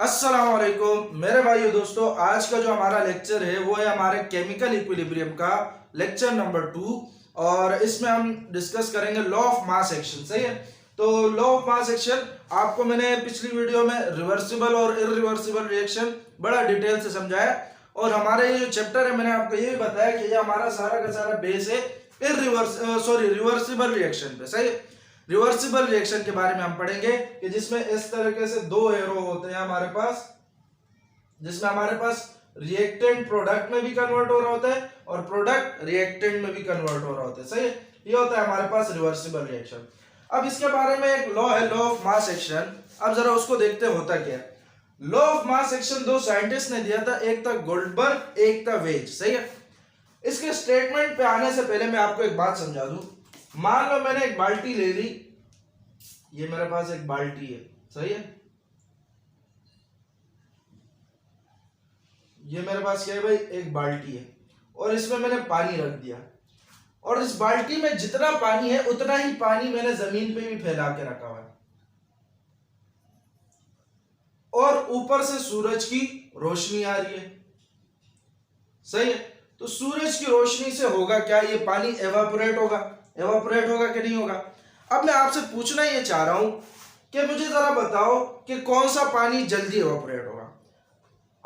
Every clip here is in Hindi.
अस्सलाम वालेकुम मेरे भाइयों दोस्तों। आज का जो हमारा लेक्चर है वो है हमारे केमिकल इक्विलिब्रियम का लेक्चर नंबर 2 और इसमें हम डिस्कस करेंगे लॉ ऑफ मास एक्शन। सही है। तो लॉ ऑफ मास एक्शन आपको मैंने पिछली वीडियो में रिवर्सिबल और इरिवर्सिबल रिएक्शन बड़ा डिटेल से समझाया और हमारे ये जो चैप्टर है मैंने आपको ये भी बताया कि ये हमारा सारा का सारा बेस है रिवर्सिबल रिएक्शन पे। सही है। रिवर्सिबल रिएक्शन के बारे में हम पढ़ेंगे कि जिसमें इस तरीके से दो एरो होते हैं हमारे पास, जिसमें हमारे पास रिएक्टेंट प्रोडक्ट में भी कन्वर्ट हो रहा होता है और प्रोडक्ट रिएक्टेंट में भी कन्वर्ट हो रहा होता है। सही है। ये होता है हमारे पास रिवर्सिबल रिएक्शन। अब इसके बारे में एक लॉ है, लॉ ऑफ मास एक्शन। अब जरा उसको देखते हैं होता क्या है। लॉ ऑफ मास एक्शन दो साइंटिस्ट ने दिया था, एक था गोल्डबर्ग, एक था वेज। सही है। इसके स्टेटमेंट पे आने से पहले मैं आपको एक बात समझा दूं। मान लो मैंने एक बाल्टी ले ली, ये मेरे पास एक बाल्टी है। सही है। ये मेरे पास क्या है भाई, एक बाल्टी है और इसमें मैंने पानी रख दिया और इस बाल्टी में जितना पानी है उतना ही पानी मैंने जमीन पे भी फैला के रखा हुआ है और ऊपर से सूरज की रोशनी आ रही है। सही है। तो सूरज की रोशनी से होगा क्या, ये पानी एवापोरेट होगा। एवापोरेट होगा कि नहीं होगा। अब मैं आपसे पूछना ये चाह रहा हूं कि मुझे जरा बताओ कि कौन सा पानी जल्दी एवापोरेट होगा।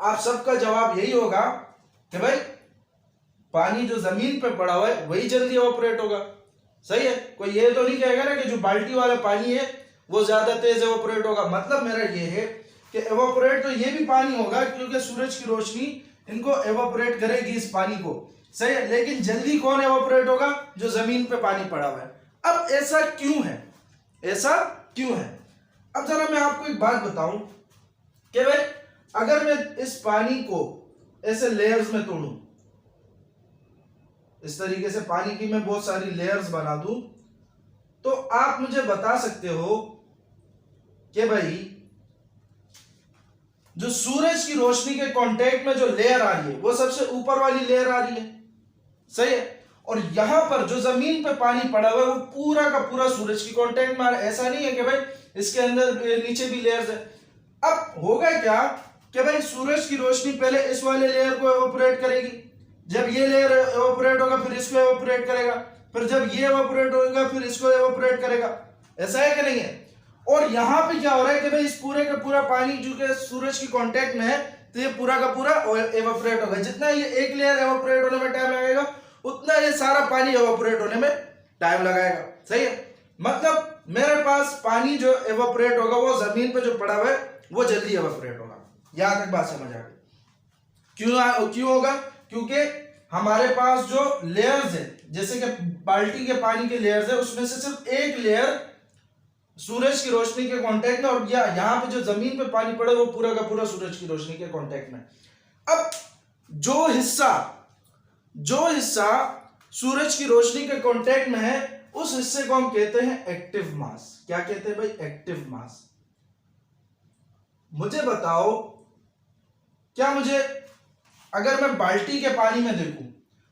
आप सबका जवाब यही होगा कि भाई पानी जो जमीन पे पड़ा हुआ है वही जल्दी एवापोरेट होगा। सही है। कोई ये तो नहीं कहेगा ना कि जो बाल्टी वाला पानी है वो ज्यादा तेज एवापोरेट होगा। मतलब मेरा ये है कि एवापोरेट तो ये भी पानी होगा क्योंकि सूरज की रोशनी इनको एवापोरेट करेगी इस पानी को। सही है। लेकिन जल्दी कौन एवापोरेट होगा, जो जमीन पे पानी पड़ा हुआ है। अब ऐसा क्यों है, ऐसा क्यों है। अब जरा मैं आपको एक बात बताऊं कि भाई अगर मैं इस पानी को ऐसे लेयर्स में तोड़ूं, इस तरीके से पानी की मैं बहुत सारी लेयर्स बना दूं, तो आप मुझे बता सकते हो कि भाई जो सूरज की रोशनी के कांटेक्ट में जो लेयर आ रही है वो सबसे ऊपर वाली लेयर आ रही है। सही है। और यहां पर जो जमीन पे पानी पड़ा हुआ है वो पूरा का पूरा सूरज की कांटेक्ट में आ रहा है। ऐसा नहीं है कि भाई इसके अंदर नीचे भी लेयर्स है। अब होगा क्या कि भाई सूरज की रोशनी पहले इस वाले लेयर को एवापोरेट करेगी, जब ये लेयर एवापोरेट होगा फिर इसको एवापोरेट करेगा, फिर जब ये एवापोरेट होगा फिर इसको एवापोरेट करेगा। ऐसा है कि नहीं है। और यहां पे क्या हो रहा है कि भाई इस पूरे का पूरा पानी जो कि सूरज की कांटेक्ट में है तो ये पूरा का पूरा एवापोरेट होगा। जितना ये एक लेयर एवापोरेट होने में टाइम लगेगा उतना ये सारा पानी एवापोरेट होने में टाइम लगाएगा। सही है। मतलब मेरे पास पानी जो एवापोरेट होगा वो जमीन पे जो पड़ा हुआ है वो जल्दी एवापोरेट होगा। यहां तक बात समझ आ गई। क्यों होगा, क्योंकि हमारे पास जो लेयर्स है, जैसे कि बाल्टी के पानी के लेयर्स है, उसमें से सिर्फ एक लेयर सूरज की रोशनी के कांटेक्ट में और यहां पे जो जमीन पे पानी पड़ा वो पूरा का पूरा सूरज की रोशनी के कांटेक्ट में। अब जो हिस्सा सूरज की रोशनी के कांटेक्ट में है उस हिस्से को हम कहते हैं एक्टिव मास। क्या कहते हैं भाई, एक्टिव मास। मुझे बताओ, क्या मुझे अगर मैं बाल्टी के पानी में देखूं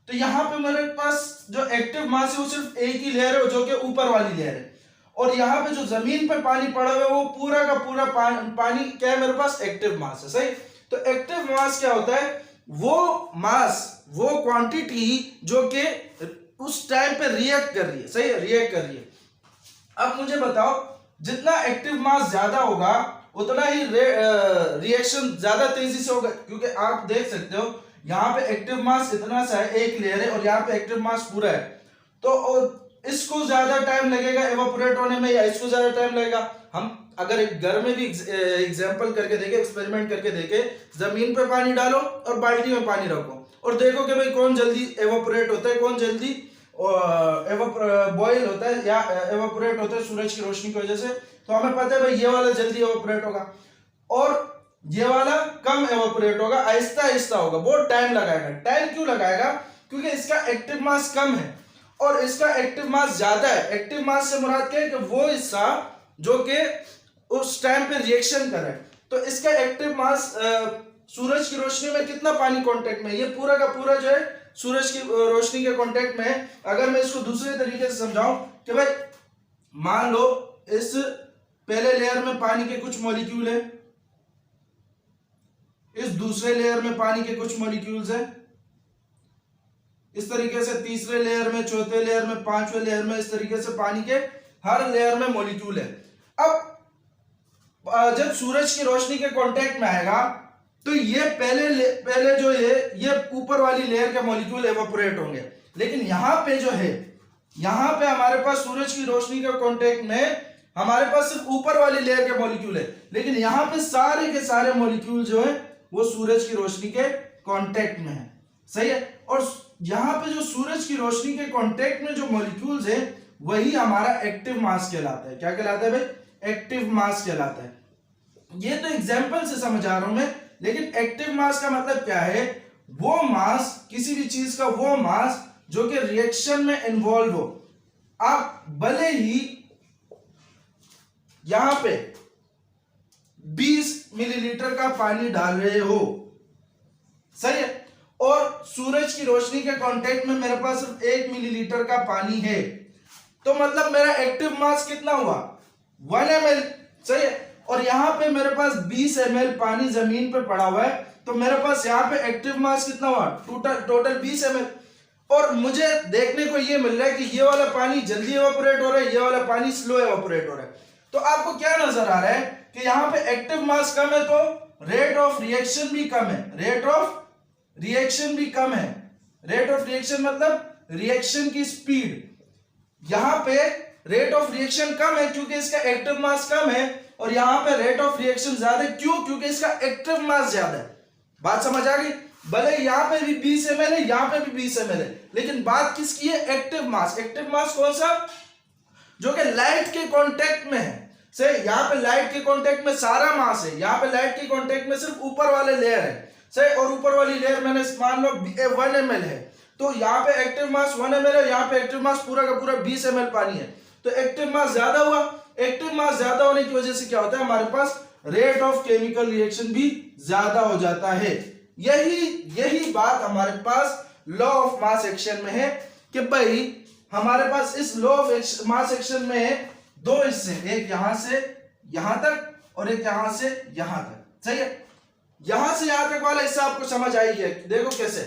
तो यहां पे मेरे पास जो एक्टिव मास है वो सिर्फ एक ही लेयर है जो कि ऊपर वाली लेयर है और यहाँ पे जो जमीन पे पानी पड़ा हुआ है वो पूरा का पूरा पानी क्या है, मेरे पास एक्टिव मास है। सही। तो एक्टिव मास क्या होता है, वो मास, वो क्वांटिटी जो कि उस टाइम पे रिएक्ट कर रही है। सही है, रिएक्ट कर रही है। अब मुझे बताओ, जितना एक्टिव मास ज्यादा होगा उतना ही रिएक्शन ज्यादा तेजी से होगा, क्योंकि आप देख सकते हो यहाँ पे एक्टिव मास इतना सा है, एक लेयर है और यहाँ पे एक्टिव मास पूरा है। तो इसको ज्यादा टाइम लगेगा एवापोरेट होने में या इसको ज्यादा टाइम लगेगा। हम अगर एक घर में भी एग्जांपल करके देखें, एक्सपेरिमेंट करके देखें, जमीन पे पानी डालो और बाल्टी में पानी रखो और देखो कि भाई कौन जल्दी एवापोरेट होता है, कौन जल्दी बॉयल होता है या एवापोरेट होता है सूरज की रोशनी की वजह से। तो हमें पता है भाई ये वाला जल्दी एवापोरेट होगा और ये वाला कम एवापोरेट होगा, आहिस्ता आहिस्ता होगा, बहुत टाइम लगाएगा। टाइम क्यों लगाएगा, क्योंकि इसका एक्टिव मास कम है और इसका एक्टिव मास ज्यादा है। एक्टिव मास से मुराद क्या है कि वो हिस्सा जो कि उस टाइम पे रिएक्शन कर रहा है। तो इसका एक्टिव मास सूरज की रोशनी में कितना पानी कांटेक्ट में है, ये पूरा का पूरा जो है सूरज की रोशनी के कांटेक्ट में है। अगर मैं इसको दूसरे तरीके से समझाऊं कि भाई मान लो इस पहले लेयर में पानी के कुछ मॉलिक्यूल है, इस दूसरे लेयर में पानी के कुछ मॉलिक्यूल्स हैं, इस तरीके से तीसरे लेयर में, चौथे लेयर में, पांचवें लेयर में, इस तरीके से पानी के हर लेयर में मॉलिक्यूल है। अब जब सूरज की रोशनी के कांटेक्ट में आएगा तो ये पहले जो ये ऊपर वाली लेयर के मॉलिक्यूल एवापोरेट होंगे, लेकिन यहां पे जो है, यहां पे हमारे पास सूरज की रोशनी के कांटेक्ट में हमारे पास सिर्फ ऊपर वाली लेयर के मॉलिक्यूल है, लेकिन यहां पे सारे के सारे मॉलिक्यूल जो है वो सूरज की रोशनी के कांटेक्ट में है। सही है। और यहां पे जो सूरज की रोशनी के कांटेक्ट में जो मॉलिक्यूल्स है वही हमारा एक्टिव मास कहलाता है। क्या कहलाता है भाई? एक्टिव मास कहलाता है। ये तो एग्जांपल से समझा रहा हूं मैं, लेकिन एक्टिव मास का मतलब क्या है? वो मास, किसी भी चीज का वो मास जो कि रिएक्शन में इन्वॉल्व हो। आप भले ही यहां पे 20 मिलीलीटर का पानी डाल रहे हो, सही है, और सूरज की रोशनी के कांटेक्ट में मेरे पास सिर्फ 1 मिलीलीटर का पानी है, तो मतलब मेरा एक्टिव मास कितना हुआ? 1 ml। सही है। और यहां पे मेरे पास 20 ml पानी जमीन पे पड़ा हुआ है, तो मेरे पास यहां पे एक्टिव मास कितना हुआ? Total 20 ml। और मुझे देखने को ये मिल रहा है कि ये वाला पानी जल्दी एवापोरेट हो रहा है, ये वाला पानी स्लो एवापोरेट हो रहा है। तो आपको क्या नजर आ रहा है कि यहां पे एक्टिव मास कम है तो रेट ऑफ रिएक्शन भी कम है। रेट ऑफ रिएक्शन भी कम है। रेट ऑफ रिएक्शन मतलब रिएक्शन की स्पीड। यहां पे रेट ऑफ रिएक्शन कम है क्योंकि इसका एक्टिव मास कम है, और यहां पे रेट ऑफ रिएक्शन ज्यादा है। क्यों? क्योंकि इसका एक्टिव मास ज्यादा है। बात समझ आ गई? भले यहां पे भी 20 ml है, यहां पे भी 20 ml है, लेकिन बात किसकी है? एक्टिव मास। एक्टिव मास कौन सा? जो कि लाइट के कांटेक्ट में है। से यहां पे लाइट के कांटेक्ट में सारा मास है, यहां पे लाइट के कांटेक्ट में सिर्फ ऊपर वाले लेयर है, सही। और ऊपर वाली लेयर मैंने मान लो 1 ml है, तो यहाँ पे एक्टिव मास 1 ml है, यहाँ पे एक्टिव मास पूरा का पूरा 20 ml पानी है, तो एक्टिव मास ज्यादा हुआ। एक्टिव मास ज्यादा होने की वजह से क्या होता है? हमारे पास रेट ऑफ केमिकल रिएक्शन भी ज्यादा हो जाता है। यही बात हमारे पास लॉ ऑफ मास एक्शन में है कि भाई हमारे पास इस लॉ ऑफ मास एक्शन में 2 हिस्से, एक यहां से यहां तक और एक यहां से यहां तक, सही है। यहां से यहां तक वाला हिस्सा आपको समझ आई है। देखो कैसे,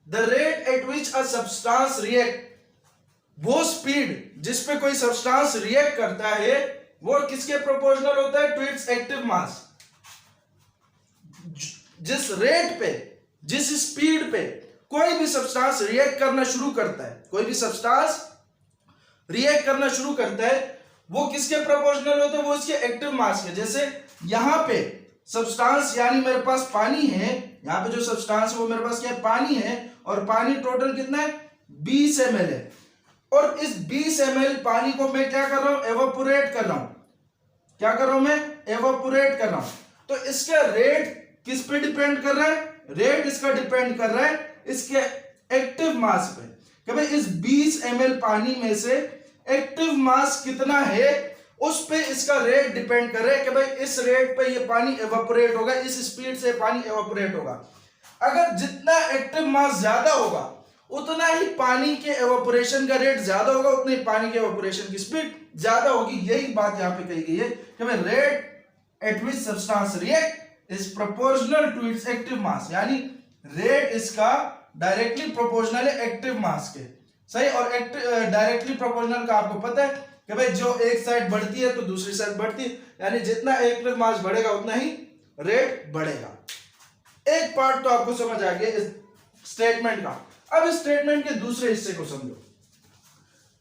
the rate at which a substance react, वो स्पीड जिस पे कोई सब्सटेंस रिएक्ट करता है वो किसके प्रोपोर्शनल होता है? To its active mass. जिस रेट पे, जिस स्पीड पे कोई भी सब्सटेंस रिएक्ट करना शुरू करता है, कोई भी सब्सटेंस रिएक्ट करना शुरू करता है, वो किसके प्रोपोर्शनल होता है? वो इसके एक्टिव मास के। जैसे यहां पे सब्सटेंस यानी मेरे पास पानी है, यहां पे जो सब्सटेंस है वो मेरे पास क्या है? पानी है, और पानी टोटल कितना है? 20 ml है। और इस 20 ml पानी को मैं क्या कर रहा हूं? एवापोरेट कर रहा हूं। क्या कर रहा हूं मैं? एवापोरेट कर रहा हूं। तो इसका रेट किस पे डिपेंड कर रहा है? रेट इसका डिपेंड कर रहा है इसके एक्टिव मास पे, कि भाई इस 20 ml पानी में से एक्टिव मास कितना है, उस पे इसका रेट डिपेंड कर रहा है कि भाई इस रेट पे ये पानी एवापोरेट होगा, इस स्पीड से पानी एवापोरेट होगा। अगर जितना एक्टिव मास ज्यादा होगा उतना ही पानी के एवापोरेशन का रेट ज्यादा होगा, उतनी पानी के एवापोरेशन की स्पीड ज्यादा होगी। यही बात यहां पे कही गई है कि भाई rate at which substance react is proportional to its active mass, यानी रेट इसका डायरेक्टली प्रोपोर्शनल है एक्टिव मास के, सही। और डायरेक्टली प्रोपोर्शनल का आपको पता है कि भाई जो एक साइड बढ़ती है तो दूसरी साइड बढ़ती है, यानी जितना एक्टिव मास बढ़ेगा उतना ही रेट बढ़ेगा। एक पार्ट तो आपको समझ आ गया इस स्टेटमेंट का। अब इस स्टेटमेंट के दूसरे हिस्से को समझो।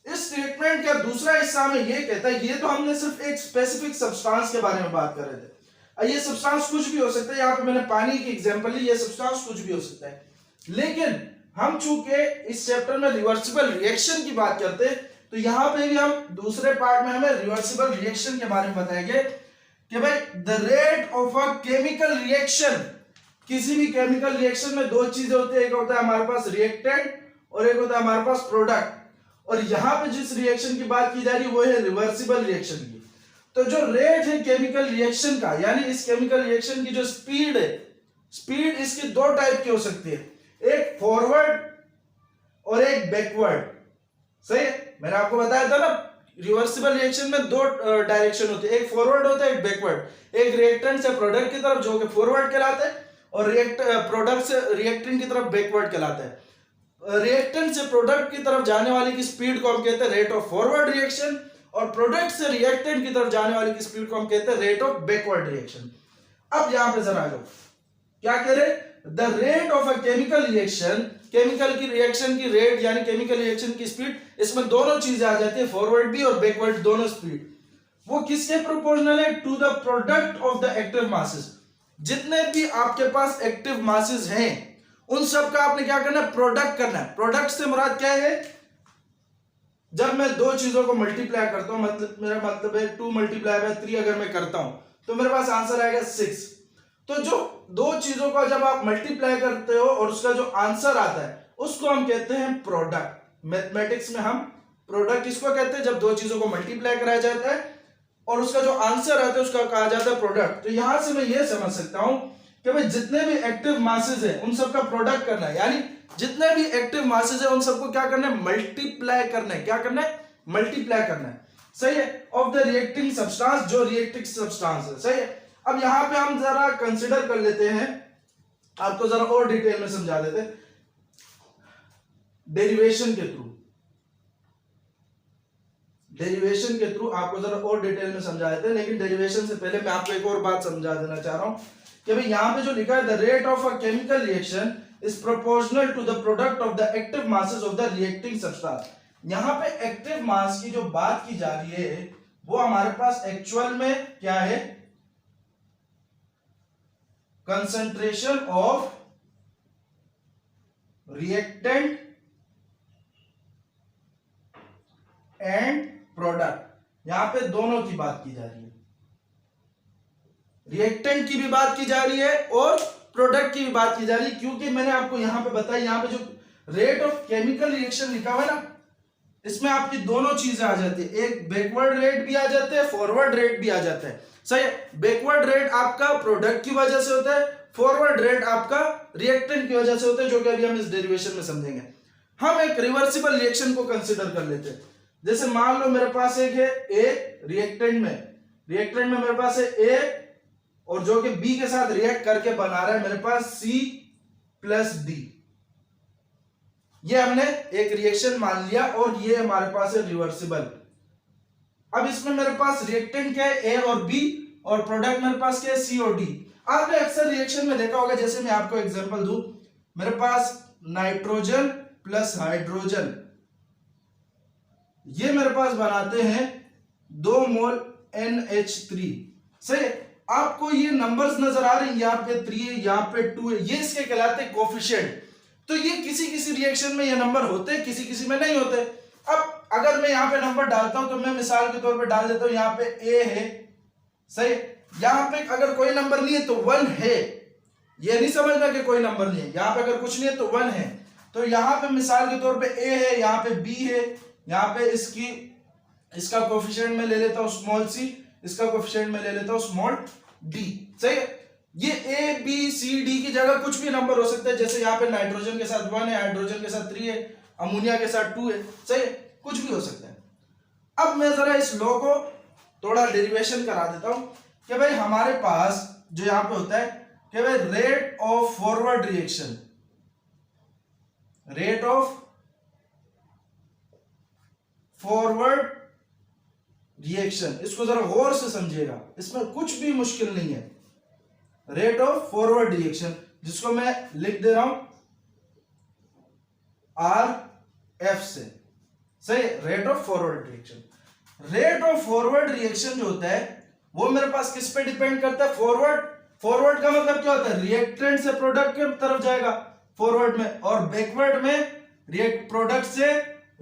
इस स्टेटमेंट का दूसरा हिस्सा में ये कहता है, ये तो हमने सिर्फ एक स्पेसिफिक सब्सटेंस के बारे में बात कर रहे थे, ये सब्सटेंस कुछ भी हो सकता है। यहाँ पे मैंने पानी की एग्जांपल ली, ये सब्सटेंस कुछ भी हो सकता है, लेकिन हम चूंकि इस चैप्टर में रिवर्सिबल रिएक्शन की बात करते हैं, तो यहां पे भी हम दूसरे पार्ट में हमें रिवर्सिबल रिएक्शन के बारे में बताएंगे कि भाई the rate of a chemical reaction, किसी भी केमिकल रिएक्शन में 2 चीजें होती है, एक होता है हमारे पास रिएक्टेंट और एक होता है हमारे पास प्रोडक्ट। और यहां पे जिस रिएक्शन की बात की जा रही है वो है रिवर्सिबल रिएक्शन की। तो जो रेट है केमिकल रिएक्शन का, यानी इस केमिकल रिएक्शन की जो स्पीड है, स्पीड इसकी 2 टाइप की हो सकती है, एक फॉरवर्ड और एक बैकवर्ड, सही है। मैंने आपको बताया था ना रिवर्सिबल रिएक्शन में 2 डायरेक्शन होते हैं, एक फॉरवर्ड होता है एक बैकवर्ड। एक रिएक्टेंट से प्रोडक्ट की तरफ जो कि फॉरवर्ड कहलाता है, और प्रोडक्ट से रिएक्टेंट की तरफ बैकवर्ड कहलाता है। रिएक्टेंट से प्रोडक्ट की तरफ जाने वाली की स्पीड को हम कहते हैं रेट ऑफ फॉरवर्ड रिएक्शन, और प्रोडक्ट से रिएक्टेंट की तरफ जाने वाली की स्पीड को हम कहते हैं रेट ऑफ बैकवर्ड रिएक्शन। अब यहां पे जरा आ जाओ, क्या कह रहे, the rate of a chemical reaction, chemical की रिएक्शन की रेट यानी केमिकल रिएक्शन की स्पीड, इसमें दोनों चीजें आ जाती है, फॉरवर्ड भी और बैकवर्ड दोनों स्पीड। वो किसके प्रोपोर्शनल है, to the product of the active masses. जितने भी आपके पास एक्टिव मासेस हैं उन सब का आपने क्या करना है, प्रोडक्ट करना है। प्रोडक्ट से मुराद क्या है, जब मैं दो चीजों को मल्टीप्लाई करता हूं, मतलब मेरा मतलब है 2 मल्टीप्लाई बाय 3 अगर मैं करता हूं तो मेरे पास आंसर आएगा 6। तो जो दो चीजों का जब आप मल्टीप्लाई करते हो और उसका जो आंसर आता है उसको हम कहते हैं प्रोडक्ट। मैथमेटिक्स में हम प्रोडक्ट किसको कहते हैं, जब दो चीजों को मल्टीप्लाई कराया जाता है और उसका जो आंसर आता है उसका कहा जाता है प्रोडक्ट। तो यहां से मैं ये समझ सकता हूं कि भाई जितने भी एक्टिव मासेस है उन सबका प्रोडक्ट करना है, यानी जितने भी एक्टिव मासेस है उन सबको क्या करना है, मल्टीप्लाई करना है। क्या करना है, मल्टीप्लाई करना है, सही है, ऑफ द रिएक्टिंग सब्सटेंस, जो रिएक्टिंग सब्सटेंस है, सही है। अब यहां पे हम जरा कंसीडर कर लेते हैं, आपको जरा और डिटेल में समझा देते हैं डेरिवेशन के थ्रू। डेरिवेशन के थ्रू आपको जरा और डिटेल में समझा देते हैं, लेकिन डेरिवेशन से पहले मैं आपको एक और बात समझा देना चाह रहा हूं कि भाई यहां पे जो लिखा है, the rate of a chemical reaction is proportional to the product of the active masses of the reacting substance. यहां पे एक्टिव मास की जो बात की जा रही है वो हमारे पास एक्चुअल में क्या है, concentration of reactant and product. यहां पे दोनों की बात की जा रही है, रिएक्टेंट की भी बात की जा रही है और प्रोडक्ट की भी बात की जा रही है, क्योंकि मैंने आपको यहां पे बताया, यहां पे जो रेट ऑफ केमिकल रिएक्शन लिखा हुआ है ना, इसमें आपकी दोनों चीजें आ जाती है, एक बैकवर्ड रेट भी आ जाता है, फॉरवर्ड रेट भी आ जाता है, सही है। बैकवर्ड रेट आपका प्रोडक्ट की वजह से होता है, फॉरवर्ड रेट आपका रिएक्टेंट की वजह से होता है, जो कि अभी हम इस डेरिवेशन में समझेंगे। हम एक रिवर्सिबल रिएक्शन को कंसीडर कर लेते हैं। जैसे मान लो मेरे पास एक है ए, रिएक्टेंट में मेरे पास है ए, और जो कि बी के साथ रिएक्ट करके बना रहा है मेरे पास सी प्लस डी। ये हमने एक रिएक्शन मान लिया और ये हमारे पास है रिवर्सिबल। अब इसमें मेरे पास रिएक्टेंट क्या है, ए और बी, और प्रोडक्ट मेरे पास क्या है, सी और डी। आपने अक्सर रिएक्शन में देखा होगा, जैसे मैं आपको एग्जांपल दूं, मेरे पास नाइट्रोजन प्लस हाइड्रोजन, ये मेरे पास बनाते हैं 2 मोल NH3, सही है। आपको ये नंबर्स नजर आ रहे हैं, यहाँ पे 3 है, यहाँ पे 2 है, ये इसके कहलाते हैं कोफिशिएंट। तो ये किसी किसी रिएक्शन में ये नंबर होते हैं, किसी किसी में नहीं होते। अब अगर मैं यहाँ पे नंबर डालता हूं तो मैं मिसाल के तौर पे डाल देता हूं, यहाँ पे ए है, सही, यहाँ पे अगर कोई नंबर नहीं है तो 1 है, ये नहीं समझना कि कोई नंबर नहीं है, यहाँ पे अगर कुछ नहीं है तो 1 है। तो यहाँ पे मिसाल के तौर पे ए है, यहाँ पे बी है, यहाँ पे इसका कोफिशिएंट में ले लेता हूं स्मॉल सी, इसका कोफिशिएंट में ले लेता हूं स्मॉल डी, सही है। ये ए बी सी डी की जगह कुछ भी नंबर हो सकता है, जैसे यहाँ पे नाइट्रोजन के साथ 1 है, हाइड्रोजन के साथ 3 है, अमोनिया के साथ 2 है, सही है, कुछ भी हो सकता है। अब मैं जरा इस लॉ को थोड़ा डेरिवेशन करा देता हूं कि भाई हमारे पास जो यहां पे होता है कि भाई rate of forward reaction, rate of forward reaction, इसको जरा गौर से समझिएगा, इसमें कुछ भी मुश्किल नहीं है। रेट ऑफ फॉरवर्ड रिएक्शन, जिसको मैं लिख दे रहा हूं RF से, सही, rate of forward reaction. Rate of forward reaction जो होता है वो मेरे पास किस पे डिपेंड करता है, फॉरवर्ड का मतलब क्या होता है, रिएक्टेंट से प्रोडक्ट की तरफ जाएगा फॉरवर्ड में, और बैकवर्ड में प्रोडक्ट से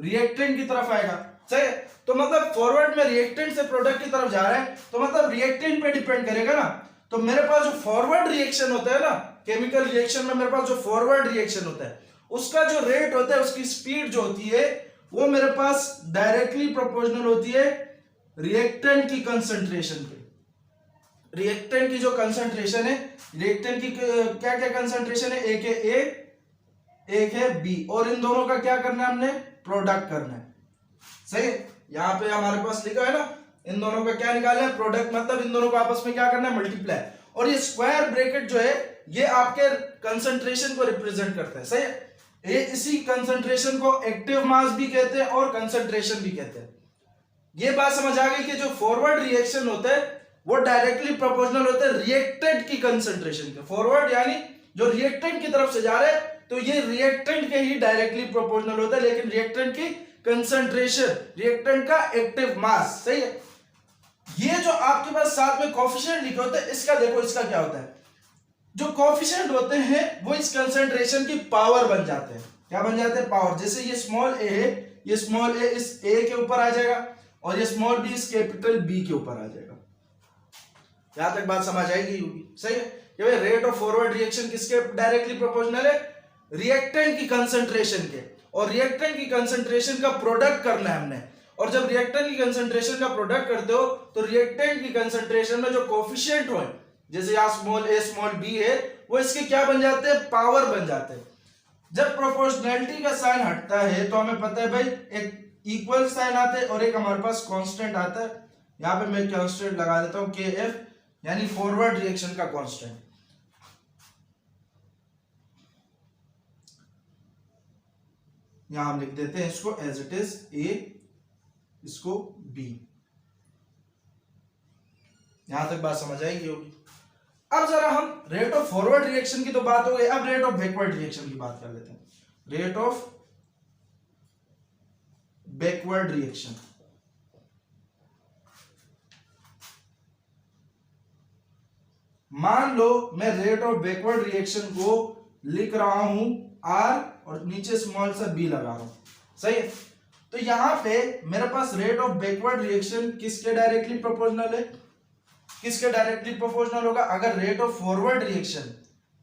रिएक्टेंट की तरफ आएगा, सही। तो मतलब फॉरवर्ड में रिएक्टेंट से प्रोडक्ट की तरफ जा रहा है, तो मतलब रिएक्टेंट पे डिपेंड करेगा ना। तो मेरे पास जो फॉरवर्ड रिएक्शन होता है ना, केमिकल रिएक्शन में मेरे पास जो फॉरवर्ड रिएक्शन होता है उसका जो रेट होता है, उसकी स्पीड जो होती है वो मेरे पास डायरेक्टली प्रोपोर्शनल होती है रिएक्टेंट की कंसंट्रेशन पे। रिएक्टेंट की जो कंसंट्रेशन है, रिएक्टेंट की क्या क्या कंसंट्रेशन है, एक है ए, एक है बी, और इन दोनों का क्या करना है, हमने प्रोडक्ट करना है, सही। यहां पे हमारे पास लिखा है ना, इन दोनों का क्या निकालना है, प्रोडक्ट, मतलब इन दोनों को आपस में क्या करना है, मल्टीप्लाई। और ये स्क्वायर ब्रैकेट जो है ये आपके कंसंट्रेशन को रिप्रेजेंट करता है, सही है। ये इसी कंसंट्रेशन को एक्टिव मास भी कहते हैं और कंसंट्रेशन भी कहते हैं। ये बात समझ आ गई कि जो फॉरवर्ड रिएक्शन होते हैं वो डायरेक्टली प्रोपोर्शनल होते हैं रिएक्टेंट की कंसंट्रेशन के। फॉरवर्ड यानी जो रिएक्टेंट की तरफ से जा रहे हैं तो ये रिएक्टेंट के ही डायरेक्टली प्रोपोर्शनल होता है, लेकिन रिएक्टेंट की कंसंट्रेशन, रिएक्टेंट का एक्टिव मास, सही है। ये जो आपके पास साथ में कोफिशिएंट लिखे होते हैं, इसका देखो इसका क्या होता है, जो कोफिशिएंट होते हैं वो इस कंसंट्रेशन की पावर बन जाते हैं। क्या बन जाते हैं? पावर। जैसे ये स्मॉल ए है, ये स्मॉल ए इस ए के ऊपर आ जाएगा और ये स्मॉल बी इस कैपिटल बी के ऊपर आ जाएगा। यहां तक बात समझ आएगी होगी, सही है। कि भाई रेट ऑफ फॉरवर्ड रिएक्शन किसके डायरेक्टली प्रोपोर्शनल है? रिएक्टेंट की कंसंट्रेशन के, और रिएक्टेंट की कंसंट्रेशन का प्रोडक्ट करना है हमने। और जब रिएक्टेंट की कंसंट्रेशन का प्रोडक्ट करते हो तो रिएक्टेंट की कंसंट्रेशन में जो कोफिशिएंट हो, जैसे यहां स्मॉल ए स्मॉल बी है, वो इसके क्या बन जाते हैं? पावर बन जाते हैं। जब प्रोपोर्शनैलिटी का साइन हटता है तो हमें पता है भाई एक इक्वल साइन आता है और एक हमारे पास कांस्टेंट आता है। यहां पे मैं कांस्टेंट लगा देता हूं के एफ, यानी फॉरवर्ड रिएक्शन का कांस्टेंट। यहां हम लिख देते हैं इसको एज इट इज ए, इसको बी। यहां तक बात समझ आएगी होगी। अब जरा हम रेट ऑफ फॉरवर्ड रिएक्शन की तो बात हो गई, अब रेट ऑफ बैकवर्ड रिएक्शन की बात कर लेते हैं। रेट ऑफ बैकवर्ड रिएक्शन, मान लो मैं रेट ऑफ बैकवर्ड रिएक्शन को लिख रहा हूं आर और नीचे स्मॉल सा बी लगा रहा हूं, सही है। तो यहां पे मेरे पास रेट ऑफ बैकवर्ड रिएक्शन किसके डायरेक्टली प्रोपोर्शनल है? किसके डायरेक्टली प्रोपोर्शनल होगा? अगर रेट ऑफ फॉरवर्ड रिएक्शन,